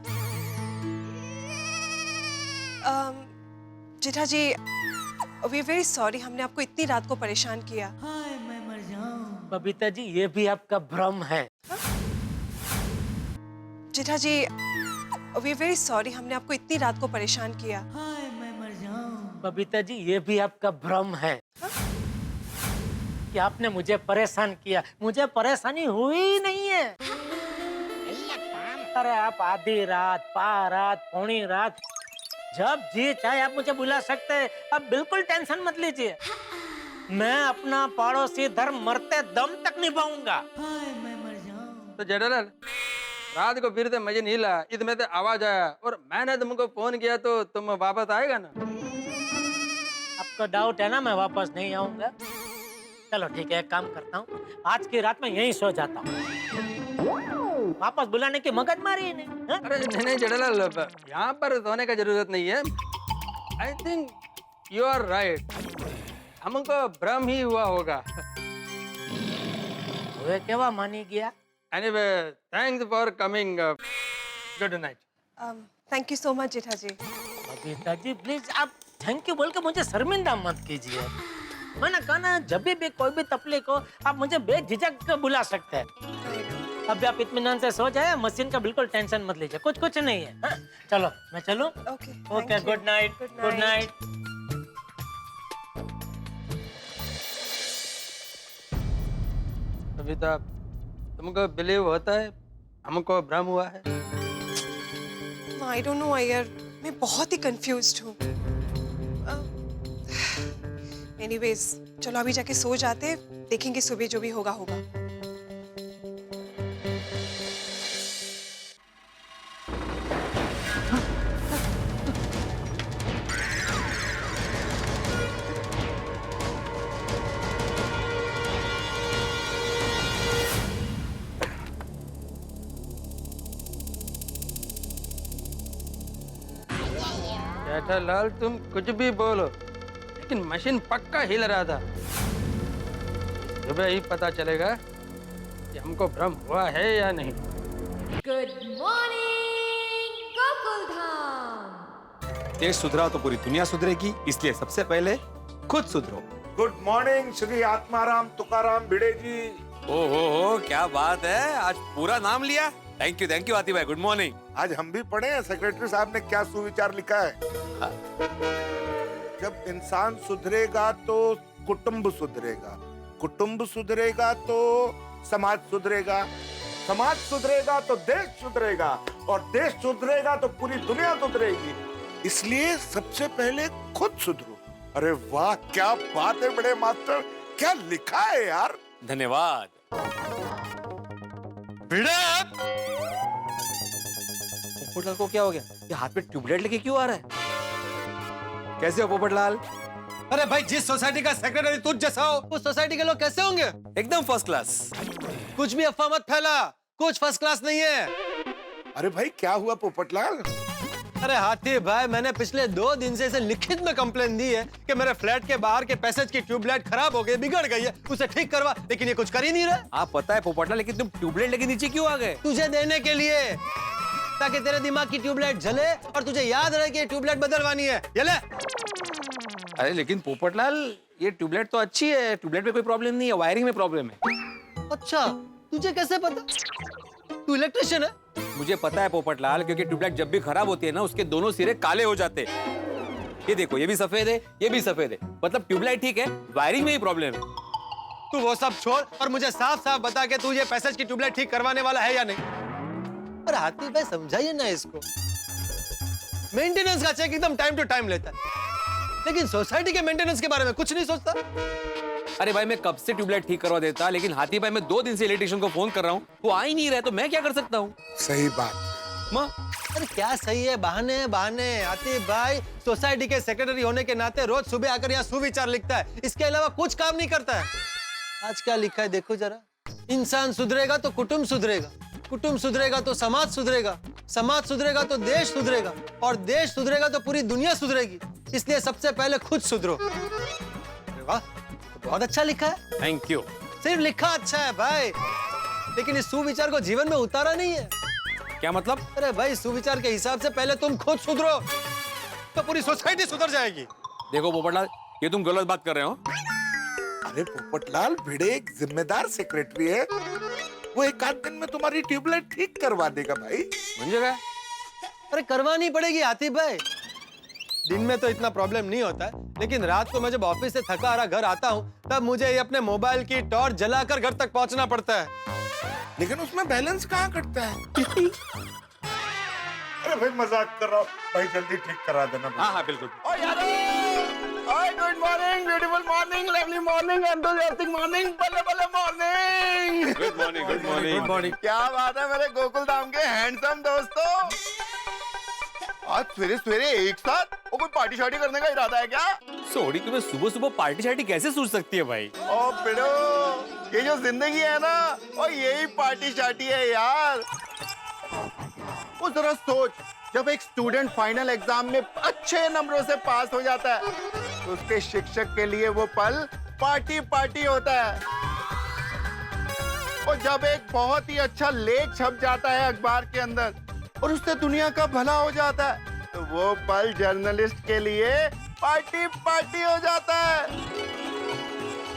Jetha ji, we very sorry, हमने आपको इतनी रात को परेशान किया। हाय मैं मर जाऊं। बबीता जी, ये भी आपका भ्रम है। जेठा जी, वी वेरी सॉरी, हमने आपको इतनी रात को परेशान किया। हाय मैं मर जाऊं। बबीता जी, ये भी आपका भ्रम है कि आपने मुझे परेशान किया। मुझे परेशानी हुई ही नहीं है। अरे आप आधी रात, पा रात, पौनी रात, जब जी चाहे आप मुझे बुला सकते हैं। अब बिल्कुल टेंशन मत लीजिए, मैं अपना पड़ोसी धर्म मरते दम तक निभाऊंगा। हाय मैं मर जाऊं। तो जेठालाल, रात को फिर से मशीन हिला, इसमें से आवाज आया और मैंने तुमको फोन किया, तो तुम वापस आएगा ना? आपको डाउट है ना मैं वापस नहीं आऊंगा? चलो ठीक है, एक काम करता हूँ, आज की रात में यहीं सो जाता हूँ। वापस बुलाने की मगजमारी ही नहीं। हाँ? अरे नहीं जेठालाल, यहाँ पर सोने का जरूरत नहीं है। I think you are right, हमको भ्रम ही हुआ होगा। वे केवा मानी गया। Anyway, thanks for coming. Good night. Thank you so much Jetha ji. Babita ji please, आप थैंक यू बोल के मुझे शर्मिंदा मत कीजिए। मैंने कहा ना, जब भी कोई भी तकलीफ हो आप मुझे बेझिझक बुला सकते हैं। अभी आप इत्मीनान से सो जाए, मशीन का बिल्कुल टेंशन मत लीजिए, कुछ नहीं है। हाँ? चलो मैं चलूं? Okay, okay, good night. Good night. अभी तो तुमको बिलीव होता है हमको भ्रम हुआ है? आई डोंट नो यार, मैं बहुत ही कंफ्यूज्ड हूँ। एनीवेज, चलो अभी जाके सो जाते, देखेंगे सुबह जो भी होगा होगा। जेठालाल, तुम कुछ भी बोलो, लेकिन मशीन पक्का हिल रहा था। सुबह ही पता चलेगा कि हमको भ्रम हुआ है या नहीं। Good morning Gokuldham. देश सुधरा तो पूरी दुनिया सुधरेगी, इसलिए सबसे पहले खुद सुधरो। गुड मॉर्निंग श्री आत्माराम तुकाराम भिड़े जी। हो क्या बात है, आज पूरा नाम लिया। थैंक यू आती भाई, गुड मॉर्निंग। आज हम भी पढ़े हैं सेक्रेटरी साहब ने क्या सुविचार लिखा है। जब इंसान सुधरेगा तो कुटुंब सुधरेगा, कुटुंब सुधरेगा तो समाज सुधरेगा, समाज सुधरेगा तो देश सुधरेगा, और देश सुधरेगा तो पूरी दुनिया सुधरेगी। इसलिए सबसे पहले खुद सुधरो। अरे वाह, क्या बात है बड़े मास्टर, क्या लिखा है यार। धन्यवाद। पोपटलाल को क्या हो गया? ये हाथ पे ट्यूबलाइट लेके क्यों आ रहा है? कैसे हो पोपटलाल? अरे भाई, जिस सोसाइटी का सेक्रेटरी तुझ जैसा हो, उस सोसाइटी के लोग कैसे होंगे? एकदम फर्स्ट क्लास। कुछ भी अफवाह मत फैला, कुछ फर्स्ट क्लास नहीं है। अरे भाई क्या हुआ पोपटलाल? अरे हाथी भाई, मैंने पिछले 2 दिन से इसे लिखित में कंप्लेन दी है कि मेरे फ्लैट के बाहर के पैसेज की ट्यूबलाइट खराब हो गई, बिगड़ गई है, उसे ठीक करवा, लेकिन ये कुछ कर ही नहीं रहा। आप पता है पोपटलाल, लेकिन तुम ट्यूबलाइट लेके नीचे क्यों आ गए? तुझे देने के लिए, ताकि तेरे दिमाग की ट्यूबलाइट जले और तुझे याद रहे कि ट्यूबलाइट बदलवानी है। ये ले। अरे लेकिन पोपटलाल, ये ट्यूबलाइट तो अच्छी है, ट्यूबलाइट में कोई प्रॉब्लम नहीं है, वायरिंग में प्रॉब्लम है। अच्छा, तुझे कैसे पता? तू इलेक्ट्रिशियन है? मुझे पता है पोपटलाल, क्योंकि ट्यूबलाइट जब भी खराब होती है ना, उसके दोनों सिरे काले हो जाते हैं। ये देखो, ये भी सफेद है, ये भी सफेद है, मतलब ट्यूबलाइट ठीक है, वायरिंग में ही प्रॉब्लम है। तू वो सब छोड़ और मुझे साफ साफ बता के तू ये पैसेज की ट्यूबलाइट ठीक करवाने वाला है या नहीं। पर हाथी भाई समझाइए ना इसको, मेंटेनेंस का चेक एकदम टाइम टू टाइम लेता है, लेकिन सोसाइटी के मेंटेनेंस के बारे में कुछ नहीं सोचता। अरे भाई, मैं कब से ट्यूबलाइट ठीक करवा देता, लेकिन हाथी भाई मैं 2 दिन से इलेक्ट्रिशियन को फोन कर रहा हूँ, वो आ ही नहीं रहा, तो मैं क्या कर सकता हूँ? सही बात। माँ, अरे क्या सही है, बहाने बहाने। हाथी भाई सोसाइटी के सेक्रेटरी होने के नाते रोज सुबह आकर यहाँ सुविचार लिखता है, इसके अलावा कुछ काम नहीं करता है। आज क्या लिखा है देखो जरा। इंसान सुधरेगा तो कुटुंब सुधरेगा, कुटुंब सुधरेगा तो समाज सुधरेगा, समाज सुधरेगा तो देश सुधरेगा, और देश सुधरेगा तो पूरी दुनिया सुधरेगी। इसलिए सबसे पहले खुद सुधरो। अरे वाह, बहुत अच्छा लिखा है। Thank you. सिर्फ लिखा अच्छा है भाई, लेकिन इस सुविचार को जीवन में उतारा नहीं है। क्या मतलब? अरे भाई, सुविचार के हिसाब से पहले तुम खुद सुधरो, तो पूरी सोसाइटी सुधर जाएगी। देखो पोपटलाल, ये तुम गलत बात कर रहे हो। अरे पोपटलाल, भिड़े एक जिम्मेदार सेक्रेटरी है, वो एक आध दिन में तुम्हारी ट्यूबलाइट ठीक करवा देगा भाई। समझे गए? अरे करवानी पड़ेगी हाथी भाई। दिन में तो इतना प्रॉब्लम नहीं होता है, लेकिन रात को मैं जब ऑफिस से थका हारा घर आता हूँ, तब मुझे ये अपने मोबाइल की टॉर्च जलाकर घर तक पहुंचना पड़ता है। लेकिन उसमें बैलेंस कहाँ कटता है? अरे भाई मजाक कर रहा हूँ भाई, जल्दी ठीक करा देना। हाँ हाँ बिल्कुल। Good morning, beautiful morning, lovely morning, enthusiastic morning, बल्ले बल्ले morning. Good morning, good morning, good morning. क्या बात है मेरे गोकुलधाम के हैंडसम दोस्तों। आज सवेरे सवेरे एक साथ वो कोई पार्टी शार्टी करने का इरादा है क्या? सोडी, तुम्हें सुबह सुबह पार्टी शार्टी कैसे सूझ सकती है भाई? ओ पिड़ो, ये जो जिंदगी है ना, और यही पार्टी शार्टी है यार। वो जरा सोच, जब एक स्टूडेंट फाइनल एग्जाम में अच्छे नंबरों से पास हो जाता है, तो उसके शिक्षक के लिए वो पल पार्टी पार्टी होता है। और जब एक बहुत ही अच्छा लेख छप जाता है अखबार के अंदर और उससे दुनिया का भला हो जाता है, तो वो पल जर्नलिस्ट के लिए पार्टी पार्टी हो जाता है।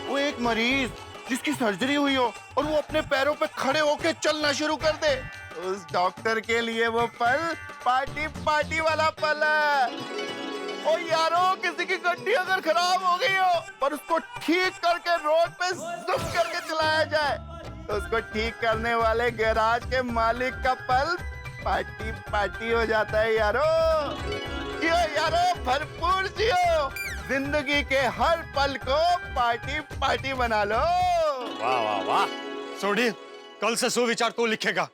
वो एक मरीज जिसकी सर्जरी हुई हो और वो अपने पैरों पे खड़े होके चलना शुरू कर दे, तो उस डॉक्टर के लिए वो पल पार्टी पार्टी वाला पल है। ओ यारो, किसी की गड्डी अगर खराब हो गई हो पर उसको ठीक करके रोड पे जुम करके चलाया जाए, तो उसको ठीक करने वाले गैराज के मालिक का पल पार्टी पार्टी हो जाता है यारो। जियो यारो, भरपूर जियो, जिंदगी के हर पल को पार्टी पार्टी बना लो। वाह वाह वाह सोडी, कल से सुविचार तू लिखेगा।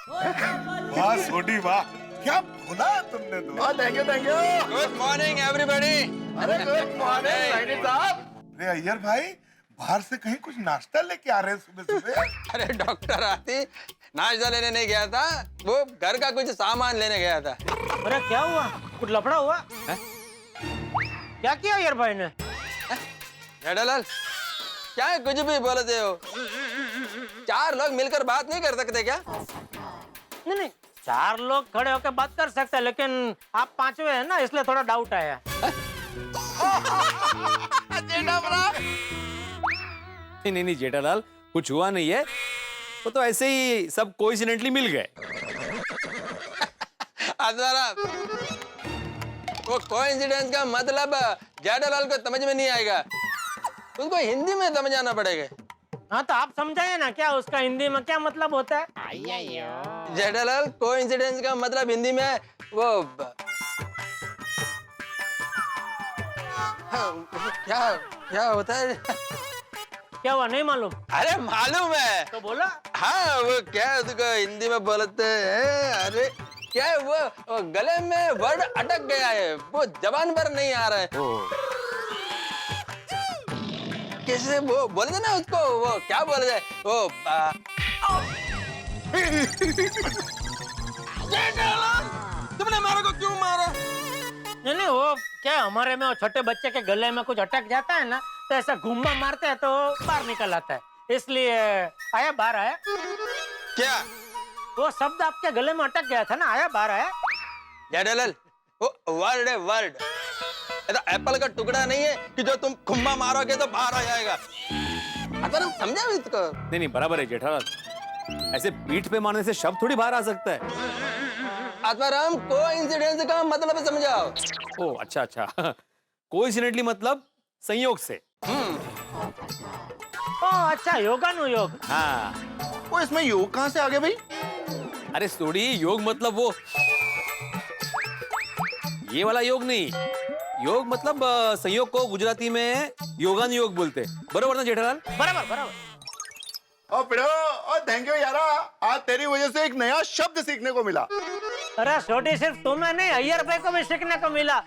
वाह सोडी वाह, क्या बोला तुमने तो। Thank you thank you. Good morning everybody. अरे गुड मॉर्निंग साइनी साहब। अरे अय्यर भाई, बाहर से कहीं कुछ नाश्ता लेके आ रहे हैं सुबह सुबह? अरे डॉक्टर आती नाश्ता लेने नहीं गया था, वो घर का कुछ सामान लेने गया था। अरे क्या हुआ, कुछ लफड़ा हुआ है? क्या किया यार भाई ने? जेठालाल, क्या है कुछ भी बोलते हो? 4 लोग मिलकर बात नहीं कर सकते क्या? नहीं नहीं, 4 लोग खड़े होकर बात कर सकते हैं, लेकिन आप 5वें हैं ना, इसलिए थोड़ा डाउट आया। नहीं नहीं जेठालाल, कुछ हुआ नहीं है, वो तो ऐसे ही सब कोइंसिडेंटली मिल गए। वो कोइंसिडेंस का मतलब जेठालाल को समझ में नहीं आएगा, उसको हिंदी में समझाना पड़ेगा। हाँ तो आप समझाइए ना, क्या उसका हिंदी में क्या मतलब होता है? जेठालाल, कोइंसिडेंस का मतलब हिंदी में वो क्या क्या होता है? क्या हुआ, नहीं मालूम? अरे मालूम है तो बोला। हाँ, वो क्या है उसको हिंदी में बोलते हैं, अरे क्या है वो गले में वर्ड अटक गया है, वो जबान पर नहीं आ रहा है। कैसे वो बोलते ना उसको, वो क्या बोलते हैं वो तुमने मारा को क्यों मारा? नहीं नहीं, वो क्या हमारे में वो छोटे बच्चे के गले में कुछ अटक जाता है ना, तो ऐसा घुम्मा मारते हैं तो बाहर निकल आता है, इसलिए आया बाहर आया। क्या वो शब्द आपके गले में अटक गया था ना, आया बाहर आया। जेठालाल, वो वर्ड है वर्ड, ऐसा एप्पल का टुकड़ा नहीं है कि जो तुम खुम्मा मारोगे तो बाहर आ जाएगा। अगर हम समझा इसको। नहीं नहीं बराबर है जेठालाल, ऐसे पीठ पे मारने से शब्द थोड़ी बाहर आ सकता है। आत्माराम, कोइंसिडेंस का मतलब समझाओ। ओ अच्छा अच्छा, कोइंसिडेंटली मतलब संयोग से। ओ अच्छा, योगानुयोग। हाँ, वो इसमें योग कहाँ से आ गए भाई? अरे सोडी, योग मतलब वो ये वाला योग नहीं, योग मतलब संयोग को गुजराती में योगानुयोग बोलते हैं, बरोबर ना जेठालाल? बराबर बराबर। ओ पिड़ो, ओ थैंक यू यारा, आज तेरी वजह से एक नया शब्द सीखने को मिला। अरे छोटी, सिर्फ तुम्हें नहीं, अय्यर भाई को भी सीखने को मिला,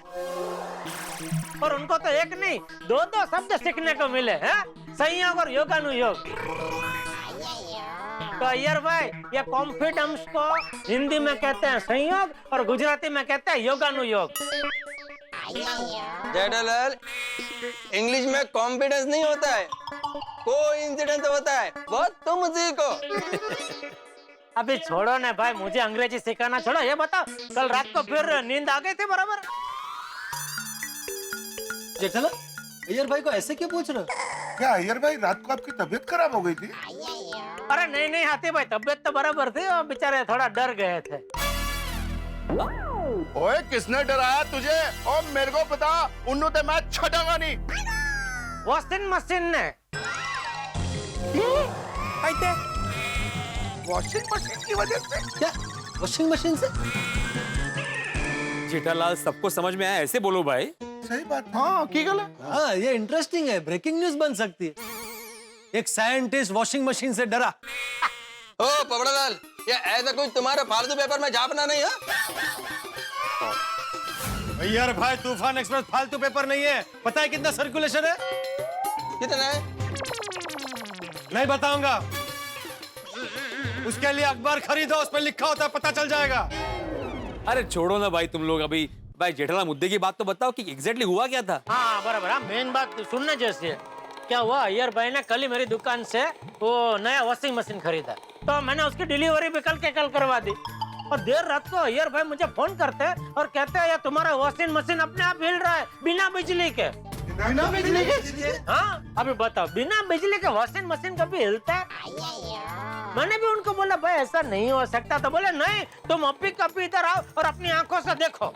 और उनको तो एक नहीं 2 शब्द सीखने को मिले हैं, संयोग और योगानुयोग। तो अय्यर भाई, ये कॉन्फिडेंस को हिंदी में कहते हैं संयोग और गुजराती में कहते हैं योगानुयोग। जेठालाल, इंग्लिश में कॉन्फिडेंस नहीं होता है, कोइंसिडेंस होता है, वो तुम सीखो। अभी छोड़ो ना भाई, मुझे अंग्रेजी सिखाना छोड़ो, ये बताओ कल रात को फिर नींद आ गई थी बराबर? जेठालाल, अय्यर भाई को ऐसे क्यों पूछ रहे हो? क्या अय्यर भाई, रात को आपकी तबीयत खराब हो गई थी? अरे नहीं नहीं हाथी भाई, तबीयत तो बराबर थी, और बेचारे थोड़ा डर गए थे। ओए, किसने डराया तुझे? ओ मेरे को पता, उन्नू ते मैं छटागा नहीं। वॉशिंग मशीन ने। वॉशिंग मशीन की वजह से? क्या वॉशिंग मशीन से? जेठालाल, सबको समझ में आया, ऐसे बोलो भाई। सही बात, हाँ की गल है। हाँ, ये इंटरेस्टिंग है, ब्रेकिंग न्यूज बन सकती है। एक साइंटिस्ट वॉशिंग मशीन से डरा। ओ पबड़ालाल, ये ऐसा कुछ तुम्हारे फालतू पेपर में छापना नहीं है? अय्यर भाई, तूफान एक्सप्रेस फालतू पेपर नहीं है। पता है कितना सर्कुलेशन है? कितना है? नहीं बताऊंगा। उसके लिए अखबार खरीदो, उस पर लिखा होता है, पता चल जाएगा। अरे छोड़ो ना भाई तुम लोग, अभी भाई जेठालाल मुद्दे की बात तो बताओ कि एग्जैक्टली हुआ क्या था? हाँ बराबर, हाँ मेन बात सुनने जैसी है। क्या हुआ, अय्यर भाई ने कल ही मेरी दुकान से वो नया वॉशिंग मशीन खरीदा, तो मैंने उसकी डिलीवरी भी कल के कल करवा दी, और देर रात को अय्यर भाई मुझे फोन करते हैं और कहते हैं यार तुम्हारा वॉशिंग मशीन अपने आप हिल रहा है बिना बिजली के। बिना बिजली के? हाँ अभी बताओ, बिना बिजली के वॉशिंग मशीन कभी हिलता है? मैंने भी उनको बोला भाई ऐसा नहीं हो सकता, तो बोले नहीं, तुम अभी कभी इधर आओ और अपनी आंखों से देखो।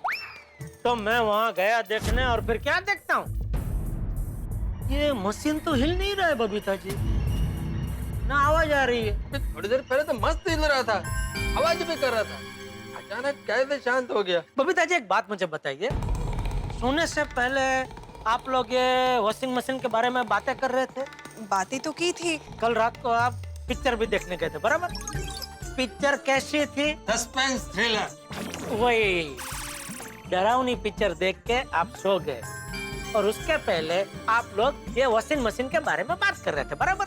तो मैं वहां गया देखने, और फिर क्या देखता हूँ, ये मशीन तो हिल नहीं रहा है बबीता जी, ना आवाज आ रही है। थोड़ी देर पहले तो मस्त हिल रहा था। आवाज भी कर रहा था, अचानक कैसे शांत हो गया? बबीता जी एक बात मुझे बताइए, सोने से पहले आप लोग ये वॉशिंग मशीन के बारे में बातें कर रहे थे? बातें तो की थी। कल रात को आप पिक्चर भी देखने गए थे, बराबर? पिक्चर कैसी थी? Suspense thriller. वही डरावनी पिक्चर देख के आप सो गए और उसके पहले आप लोग ये वॉशिंग मशीन के बारे में बात कर रहे थे, बराबर?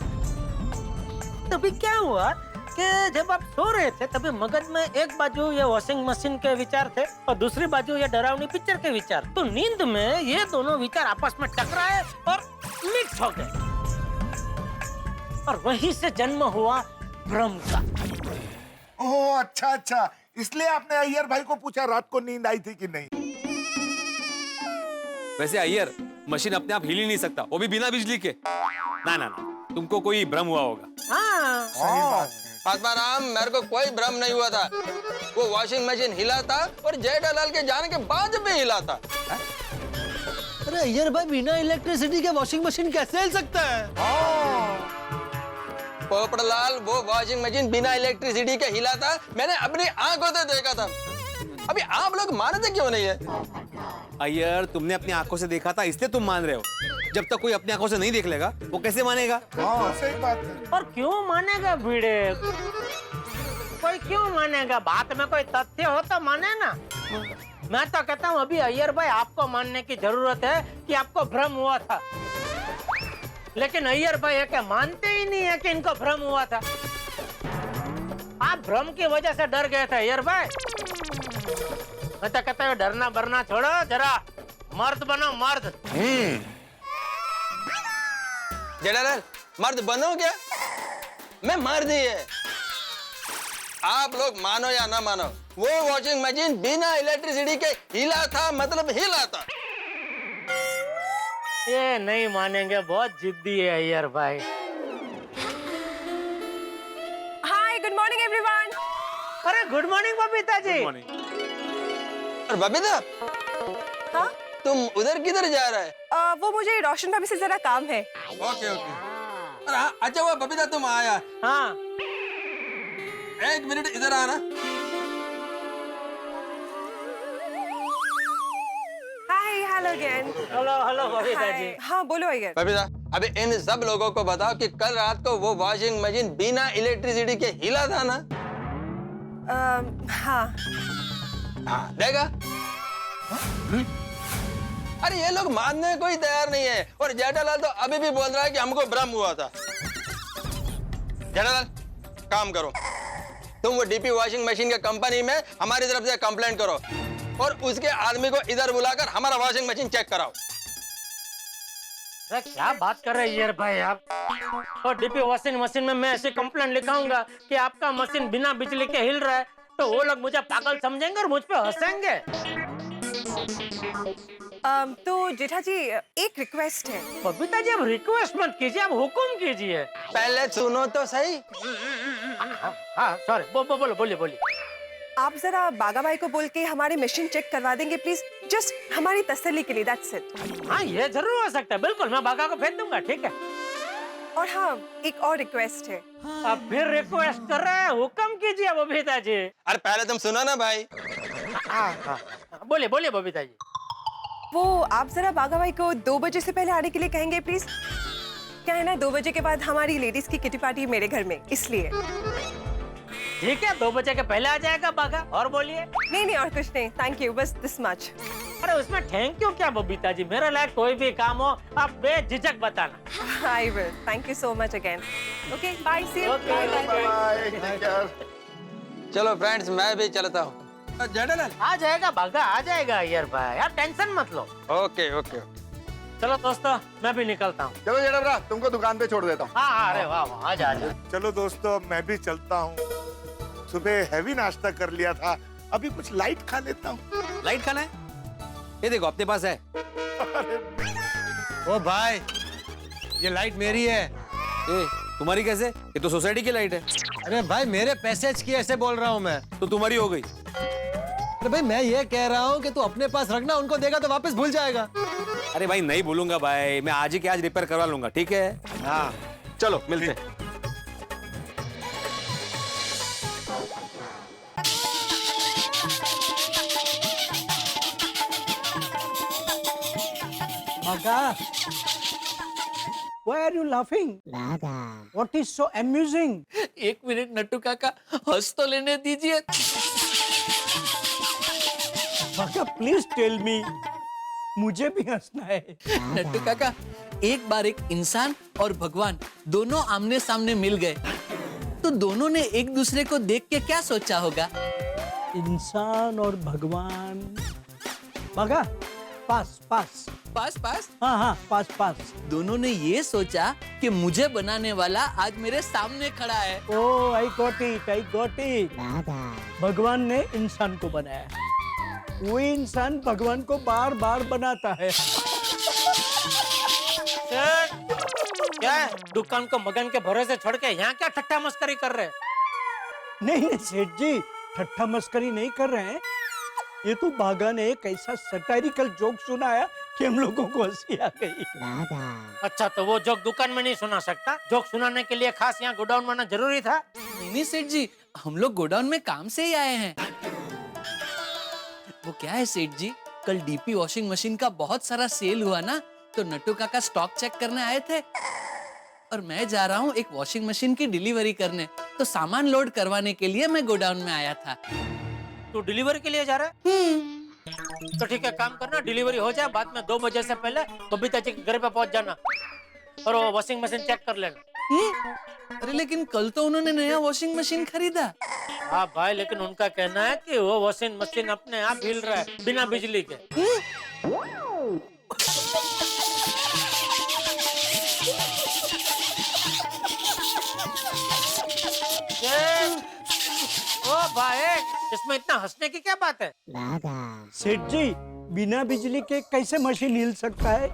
तभी क्या हुआ कि जब आप सो रहे थे तभी मगज में एक बाजू ये वॉशिंग मशीन के विचार थे और दूसरी बाजू ये डरावनी पिक्चर के विचार। तो नींद में ये दोनों विचार आपस में टकराए और मिक्स हो गए और वहीं से जन्म हुआ भ्रम का। ओह अच्छा अच्छा, इसलिए आपने अय्यर भाई को पूछा रात को नींद आई थी कि नहीं? वैसे अय्यर, मशीन अपने आप हिल ही नहीं सकता, वो भी बिना बिजली के। ना ना ना, तुमको कोई भ्रम हुआ होगा। हाँ, सही बात है। आत्माराम, मेरे को कोई भ्रम नहीं हुआ था। वो वॉशिंग मशीन हिला था और जेठालाल के जाने के बाद भी हिला था। अरे अय्यर भाई, बिना इलेक्ट्रिसिटी के वॉशिंग मशीन कैसे हिल सकता है? पोपड़लाल, वो वॉशिंग मशीन बिना इलेक्ट्रिसिटी के हिला था, मैंने अपनी आंखों से देखा था। अभी आप लोग मानते क्यों नहीं है? अय्यर, तुमने अपनी आंखों से देखा था इसलिए तुम मान रहे हो। जब तक कोई अपनी आंखों से नहीं देख लेगा वो कैसे मानेगा? हाँ सही बात है। और क्यों मानेगा भिड़े? कोई क्यों मानेगा? बात में कोई तथ्य हो तो माने ना। मैं तो कहता हूँ अभी अय्यर भाई आपको मानने की जरूरत है कि आपको भ्रम हुआ था, लेकिन अय्यर भाई है कि मानते ही नहीं है कि इनको भ्रम हुआ था। आप भ्रम की वजह से डर गए थे अय्यर भाई। मैं तो कहता हूँ डरना बरना छोड़ो, जरा मर्द बनो, मर्द। जेठालाल, मर्द बनो क्या? मैं मर्द ही है। आप लोग मानो या ना मानो, वो वॉशिंग मशीन बिना इलेक्ट्रिसिटी के हिला था, मतलब हिला था। ये नहीं मानेंगे, बहुत जिद्दी है अय्यर भाई। हाय, गुड मॉर्निंग एवरीवन। अरे गुड मॉर्निंग बबीता जी। और बबीता, हाँ? तुम उधर किधर जा रहा है? वो मुझे रोशन भाभी से जरा काम है। Okay okay. अरे हाँ, अच्छा हुआ बबीता तुम आया। हाँ, एक मिनट इधर आना। Hi, hello again. Hello hello Babita ji. हाँ, बोलो अय्यर। बबीता, अभी इन सब लोगों को बताओ कि कल रात को वो वॉशिंग मशीन बिना इलेक्ट्रिसिटी के हिला था ना? हाँ। हाँ, देखा? अरे ये लोग मानने को ही तैयार नहीं है और जेठालाल तो अभी भी बोल रहा है कि हमको भ्रम हुआ था। जेठालाल, काम करो, तुम वो डीपी वॉशिंग मशीन के कंपनी में हमारी तरफ से कंप्लेंट करो और उसके आदमी को इधर बुलाकर हमारा वॉशिंग मशीन चेक कराओ। अरे क्या बात कर रहे हैं यार भाई आप? और डीपी वॉशिंग मशीन में मैं ऐसी कंप्लेंट लिखाऊंगा कि आपका मशीन बिना बिजली के हिल रहा है तो वो लोग मुझे पागल समझेंगे और मुझ पे हंसेंगे। तो जेठा जी, एक रिक्वेस्ट है। बबीता जी, आप रिक्वेस्ट मत कीजिए, आप हुक्म कीजिए। पहले सुनो तो सही। हाँ सॉरी, बोलो, बोलिए बोलिए। आप जरा बागा भाई को बोल के हमारी मशीन चेक करवा देंगे प्लीज, जस्ट हमारी तसल्ली के लिए, दैट्स इट। हाँ ये जरूर हो सकता है, बिल्कुल मैं बागा को भेज दूंगा, ठीक है। और हाँ, एक और रिक्वेस्ट है। आप फिर रिक्वेस्ट कर रहे हैं, हुक्म कीजिए बबीता जी। अरे पहले तुम सुनो ना भाई। हाँ, बोलिए बोलिए बबीता जी। वो आप जरा बागा भाई को 2 बजे से पहले आने के लिए कहेंगे प्लीज। क्या है ना, 2 बजे के बाद हमारी लेडीज की किटी पार्टी है मेरे घर में, इसलिए। ठीक है, 2 बजे के पहले आ जाएगा बागा। और बोलिए। नहीं और कुछ नहीं, थैंक यू, बस दिस मच। अरे उसमें थैंक यू क्या बबीता जी, मेरे लायक कोई भी काम हो आप बेझिझक बताना। I will, thank you so much again. Okay, bye, see you. चलो फ्रेंड्स, मैं भी चलता हूँ। जेठालाल, आ जाएगा बागा, आ जाएगा यार भाई, आप टेंशन मत लो। Okay okay. चलो दोस्तों, मैं भी निकलता हूँ। चलो जेठा भरा, तुमको दुकान पे छोड़ देता हूँ। हाँ, अरे वाह, आ जा। चलो दोस्तों, मैं भी चलता हूँ। सुबह हैवी नाश्ता कर लिया था, अभी कुछ लाइट खा लेता हूँ। लाइट खाना है? ये देखो अपने पास है। ओ भाई, ये लाइट मेरी है। ए, तुम्हारी कैसे? ये तो सोसाइटी की लाइट है। अरे भाई, मेरे पैसेज की ऐसे बोल रहा हूँ मैं। तो तुम्हारी हो गई। अरे भाई, मैं ये कह रहा हूँ कि तू अपने पास रखना, उनको देगा तो वापस भूल जाएगा। अरे भाई नहीं भूलूंगा भाई, मैं आज ही के आज रिपेयर करवा लूंगा, ठीक है? हाँ, चलो मिलते हैं। Baga, why are you laughing? Baga. What is so amusing? एक मिनट नट्टू काका, हंस तो लेने दीजिए। Baga, please tell me. मुझे भी हंसना है। नट्टू काका, एक बार एक इंसान और भगवान दोनों आमने सामने मिल गए, तो दोनों ने एक दूसरे को देख के क्या सोचा होगा? इंसान और भगवान। बागा, पास पास। पास पास? हाँ हाँ, पास पास। दोनों ने ये सोचा कि मुझे बनाने वाला आज मेरे सामने खड़ा है। Oh, I got it, I got it. भगवान ने इंसान को बनाया, वो इंसान भगवान को बार बार बनाता है। क्या है? दुकान को मगन के भरोसे छोड़ के यहाँ क्या ठट्ठा मस्करी कर रहे हैं? नहीं नहीं सेठ जी, ठट्ठा मस्करी नहीं कर रहे हैं। ये तो बागा ने एक ऐसा सटायरिकल जोक सुनाया कि हम लोगों को हंसी आ गई। अच्छा, तो वो जोक दुकान में नहीं सुना सकता? जोक सुनाने के लिए खास यहाँ गोडाउन में आना जरूरी था? नहीं सेठ जी, हम लोग गोडाउन में काम से ही आए हैं। वो क्या है सेठ जी, कल डीपी वॉशिंग मशीन का बहुत सारा सेल हुआ ना, तो नट्टू काका स्टॉक चेक करने आए थे और मैं जा रहा हूँ एक वॉशिंग मशीन की डिलीवरी करने, तो सामान लोड करवाने के लिए मैं गोडाउन में आया था। तू डिलीवरी के लिए जा रहा है? तो ठीक है, काम करना, डिलीवरी हो जाए, बाद में 2 बजे से पहले बबीता जी के घर पे पहुंच जाना और वो वॉशिंग मशीन चेक कर लेना। अरे लेकिन कल तो उन्होंने नया वॉशिंग मशीन खरीदा। हाँ भाई, लेकिन उनका कहना है कि वो वॉशिंग मशीन अपने आप हिल रहा है बिना बिजली के। ओ भाई, इसमें इतना हंसने की क्या बात है? सेठ जी, बिना बिजली के कैसे मशीन हिल सकता है?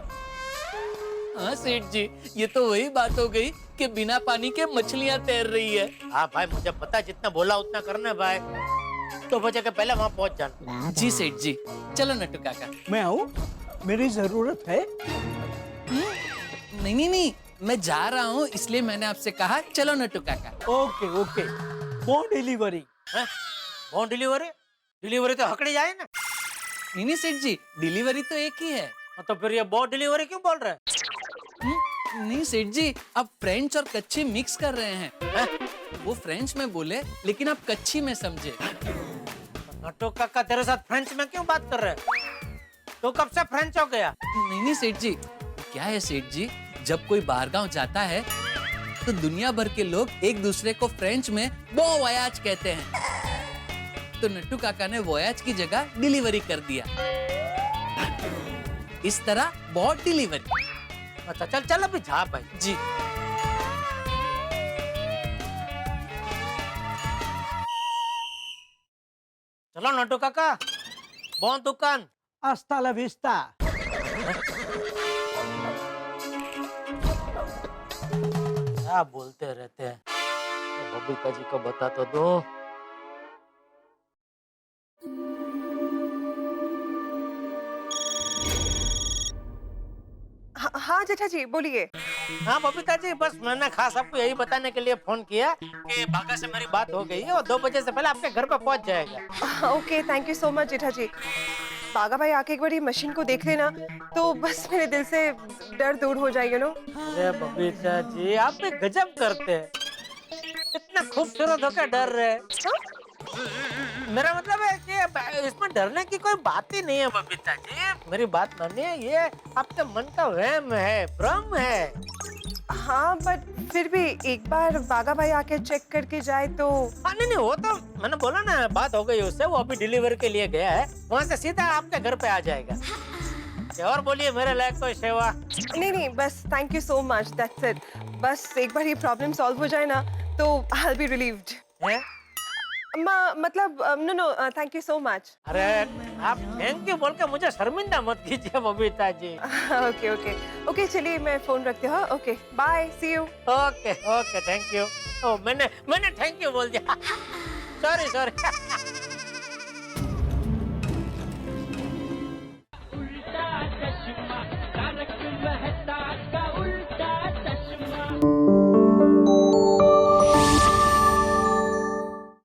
हाँ सेठ जी, ये तो वही बात हो गई कि बिना पानी के मछलियाँ तैर रही है। हाँ भाई, मुझे पता है, जितना बोला उतना करना है भाई। 2 बजे के पहले वहाँ पहुँच जाना। जी सेठ जी, चलो नट्टू काका। मैं आऊँ? मेरी जरूरत है। नहीं नहीं नहीं, मैं जा रहा हूँ, इसलिए मैंने आपसे कहा चलो नट्टू काका। ओके ओके, वो डिलीवरी। Home delivery? डिलीवरी तो हकड़ी जाए ना। नहीं नहीं सेठ जी, डिलीवरी तो एक ही है। तो फिर ये बहुत डिलीवरी क्यों बोल रहे हैं? नहीं सेठ जी, आप फ्रेंच और कच्ची मिक्स कर रहे हैं। वो फ्रेंच में बोले, लेकिन आप कच्ची में समझे। नट्टू काका तेरे साथ फ्रेंच में क्यों बात कर रहे हैं? तो कब से फ्रेंच हो गया? नहीं नहीं सेठ जी, क्या है सेठ जी, जब कोई बाहरगांव जाता है तो दुनिया भर के लोग एक दूसरे को फ्रेंच में बो वयाज कहते हैं, तो नट्टू काका ने वयाज की जगह डिलीवरी कर दिया। इस तरह बहुत डिलीवरी। अच्छा चल चल अभी जा भाई। जी चलो नट्टू काका, बहुत दुकान। हस्ता ला विस्ता। क्या बोलते रहते हैं? बबीता जी को बता तो दो। हाँ जेठा जी, बोलिए। हाँ बबीता जी, बस मैंने खास आपको यही बताने के लिए फोन किया कि बागा से मेरी बात हो गई है और 2 बजे से पहले आपके घर पे पहुंच जाएगा। Okay, thank you so much Jetha ji. Bagha भाई आके एक बार ये मशीन को देख लेना, तो बस मेरे दिल से डर दूर हो जाएगा नो। अरे बबीता जी, आप भी गजब करते हैं, इतना खूबसूरत होकर डर रहे। मेरा मतलब है कि इसमें डरने की कोई बात ही नहीं है बबीता जी, मेरी बात मानिए, ये आपके मन का वहम है, भ्रम है। हाँ, बट फिर भी एक बार बागा भाई आके चेक करके जाए तो। हाँ नहीं, वो तो मैंने बोला ना, बात हो गई उससे, वो अभी डिलीवरी के लिए गया है, वहाँ से सीधा आपके घर पे आ जाएगा। और बोलिए, मेरे लायक कोई सेवा? नहीं, बस thank you so much, that's it. बस एक बार ये प्रॉब्लम सॉल्व हो जाए ना, तो आई विल बी रिलीव्ड। मतलब no, thank you so much. अरे आप थैंक यू बोल के मुझे शर्मिंदा मत कीजिए बबीता जी। ओके, चलिए मैं फोन रखती हूँ। Okay, bye, see you. Okay, thank you. मैंने थैंक यू बोल दिया। सॉरी